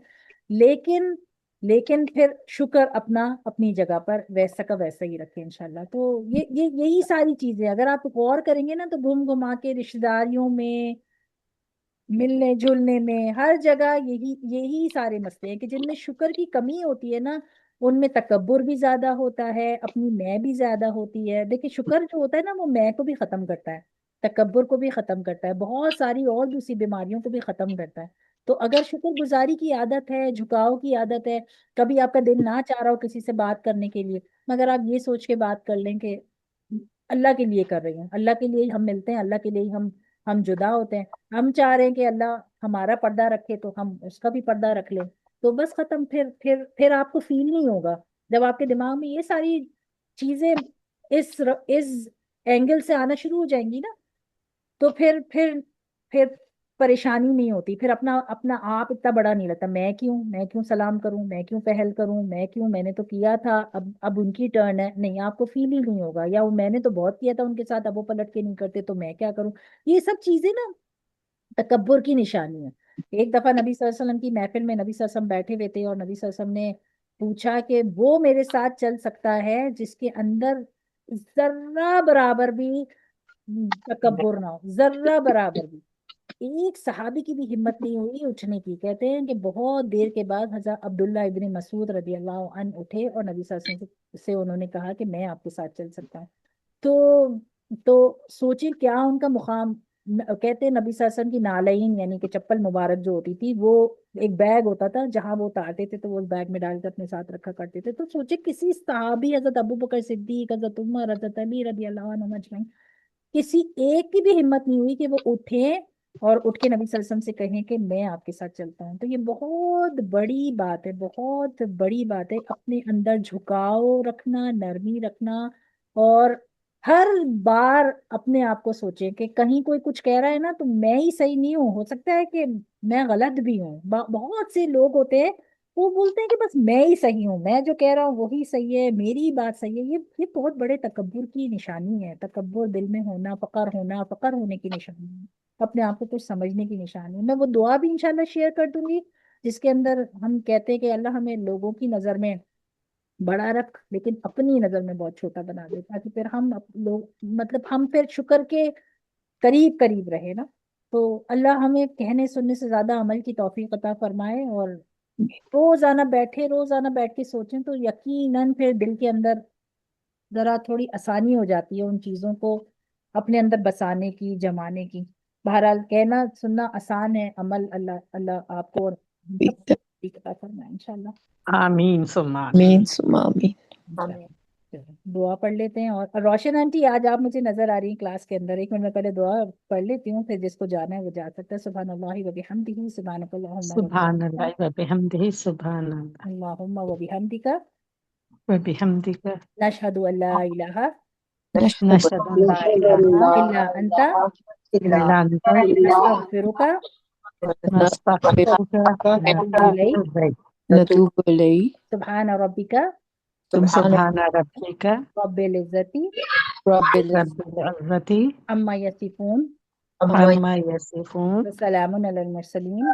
لیکن پھر شکر اپنی جگہ پر ویسا کا ویسا ہی رکھیں انشاءاللہ۔ تو یہی ساری چیزیں اگر آپ غور کریں گے نا تو گھوم گھما کے رشتہ داریوں میں، ملنے جلنے میں، ہر جگہ یہی سارے مسئلے ہیں کہ جن میں شکر کی کمی ہوتی ہے نا، ان میں تکبر بھی زیادہ ہوتا ہے، اپنی میں بھی زیادہ ہوتی ہے۔ دیکھیں شکر جو ہوتا ہے نا وہ میں کو بھی ختم کرتا ہے، تکبر کو بھی ختم کرتا ہے، بہت ساری اور دوسری بیماریوں کو بھی ختم کرتا ہے۔ تو اگر شکر گزاری کی عادت ہے، جھکاؤ کی عادت ہے، کبھی آپ کا دل نہ چاہ رہا ہو کسی سے بات کرنے کے لیے، مگر آپ یہ سوچ کے بات کر لیں کہ اللہ کے لیے کر رہے ہیں، اللہ کے لیے ہم ملتے ہیں، اللہ کے لیے ہم جدا ہوتے ہیں، ہم چاہ رہے ہیں کہ اللہ ہمارا پردہ رکھے تو ہم اس کا بھی پردہ رکھ لیں، تو بس ختم۔ پھر آپ کو فیل نہیں ہوگا جب آپ کے دماغ میں یہ ساری چیزیں اس اینگل سے آنا شروع ہو جائیں گی نا، تو پھر پریشانی نہیں ہوتی، پھر اپنا آپ اتنا بڑا نہیں لگتا، میں کیوں سلام کروں، میں کیوں پہل کروں، میں نے تو کیا تھا، اب ان کی ٹرن ہے، نہیں آپ کو فیل ہی نہیں ہوگا، یا میں نے تو بہت کیا تھا ان کے ساتھ، اب وہ پلٹ کے نہیں کرتے تو میں کیا کروں۔ یہ سب چیزیں نا تکبر کی نشانی ہے۔ ایک دفعہ نبی صلی اللہ علیہ وسلم کی محفل میں نبی صلی اللہ علیہ وسلم بیٹھے ہوئے تھے اور نبی صلی اللہ علیہ وسلم نے پوچھا کہ وہ میرے ساتھ چل سکتا ہے جس کے اندر ذرہ برابر بھی تکبر نہ ہو، ذرہ برابر بھی۔ ایک صحابی کی بھی ہمت نہیں ہوئی اٹھنے کی، کہتے ہیں کہ بہت دیر کے بعد حضرت عبداللہ ابن مسعود رضی اللہ عنہ اٹھے اور نبی صلی اللہ علیہ وسلم سے انہوں نے کہا کہ میں آپ کے ساتھ چل سکتا ہوں۔ تو سوچیں کیا ان کا مقام۔ کہتے ہیں نبی صلی اللہ علیہ وسلم کی نالین یعنی کہ چپل مبارک جو ہوتی تھی، وہ ایک بیگ ہوتا تھا جہاں وہ اتارتے تھے تو وہ اس بیگ میں ڈال کر اپنے ساتھ رکھا کرتے تھے۔ تو سوچے کسی صحابی حضرت ابو بکر صدیق، حضرت عمر، حضرت علی رضی اللہ عنہ اجمعین، کسی ایک کی بھی ہمت نہیں ہوئی کہ وہ اٹھیں اور اٹھ کے نبی صلی اللہ علیہ وسلم سے کہیں کہ میں آپ کے ساتھ چلتا ہوں۔ تو یہ بہت بڑی بات ہے، بہت بڑی بات ہے، اپنے اندر جھکاؤ رکھنا، نرمی رکھنا، اور ہر بار اپنے آپ کو سوچیں کہ کہیں کوئی کچھ کہہ رہا ہے نا تو میں ہی صحیح نہیں ہوں، ہو سکتا ہے کہ میں غلط بھی ہوں۔ بہت سے لوگ ہوتے ہیں وہ بولتے ہیں کہ بس میں ہی صحیح ہوں، میں جو کہہ رہا ہوں وہی صحیح ہے، میری بات صحیح ہے۔ یہ بہت بڑے تکبر کی نشانی ہے، تکبر دل میں ہونا، فقر ہونے کی نشانی ہے، اپنے آپ کو کچھ سمجھنے کی نشانی ہے۔ میں وہ دعا بھی انشاءاللہ شیئر کر دوں گی جس کے اندر ہم کہتے ہیں کہ اللہ ہمیں لوگوں کی نظر میں بڑا رکھ لیکن اپنی نظر میں بہت چھوٹا بنا دے، تاکہ پھر ہم ہم پھر شکر کے قریب رہے نا۔ تو اللہ ہمیں کہنے سننے سے زیادہ عمل کی توفیق عطا فرمائے، اور روزانہ بیٹھ کے سوچیں تو یقیناً پھر دل کے اندر ذرا تھوڑی آسانی ہو جاتی ہے ان چیزوں کو اپنے اندر بسانے کی، جمانے کی۔ بہرحال کہنا سننا آسان ہے، عمل اللہ آپ کو اور ہم سب کو توفیق عطا فرمائے انشاءاللہ۔ آمین ثم آمین۔ آمین ثم آمین۔ چلیں، دعا پڑھ لیتے ہیں۔ اور روشن آنٹی آج آپ مجھے نظر آ رہی ہیں کلاس کے اندر، 1 منٹ میں پہلے دعا پڑھ لیتی ہوں، پھر جس کو جانا ہے وہ جا سکتا ہے۔ سبحان اللہ و بحمدہ، سبحانک اللہم سبحان اللہ و بحمدہ، سبحان اللہ اللہم و بحمدک، و بحمدک، نشہد ان لا الہ نشہد ان لا الہ الا انت الا انت نستغفرک نستغفرک ونتوب الیک، نتوب الیہ، سبحان ربک سبحان ربک رب العزت رب رب العزت عما یصفون عما یصفون وسلام علی المرسلین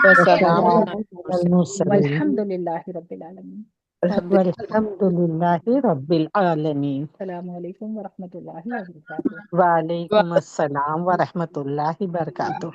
وسلام وسلام علی المرسلین والحمد للہ رب العالمین۔ والحمد للہ رب العالمین۔ السلام علیکم ورحمۃ اللہ وبرکاتہ۔ وعلیکم السلام ورحمۃ اللہ وبرکاتہ۔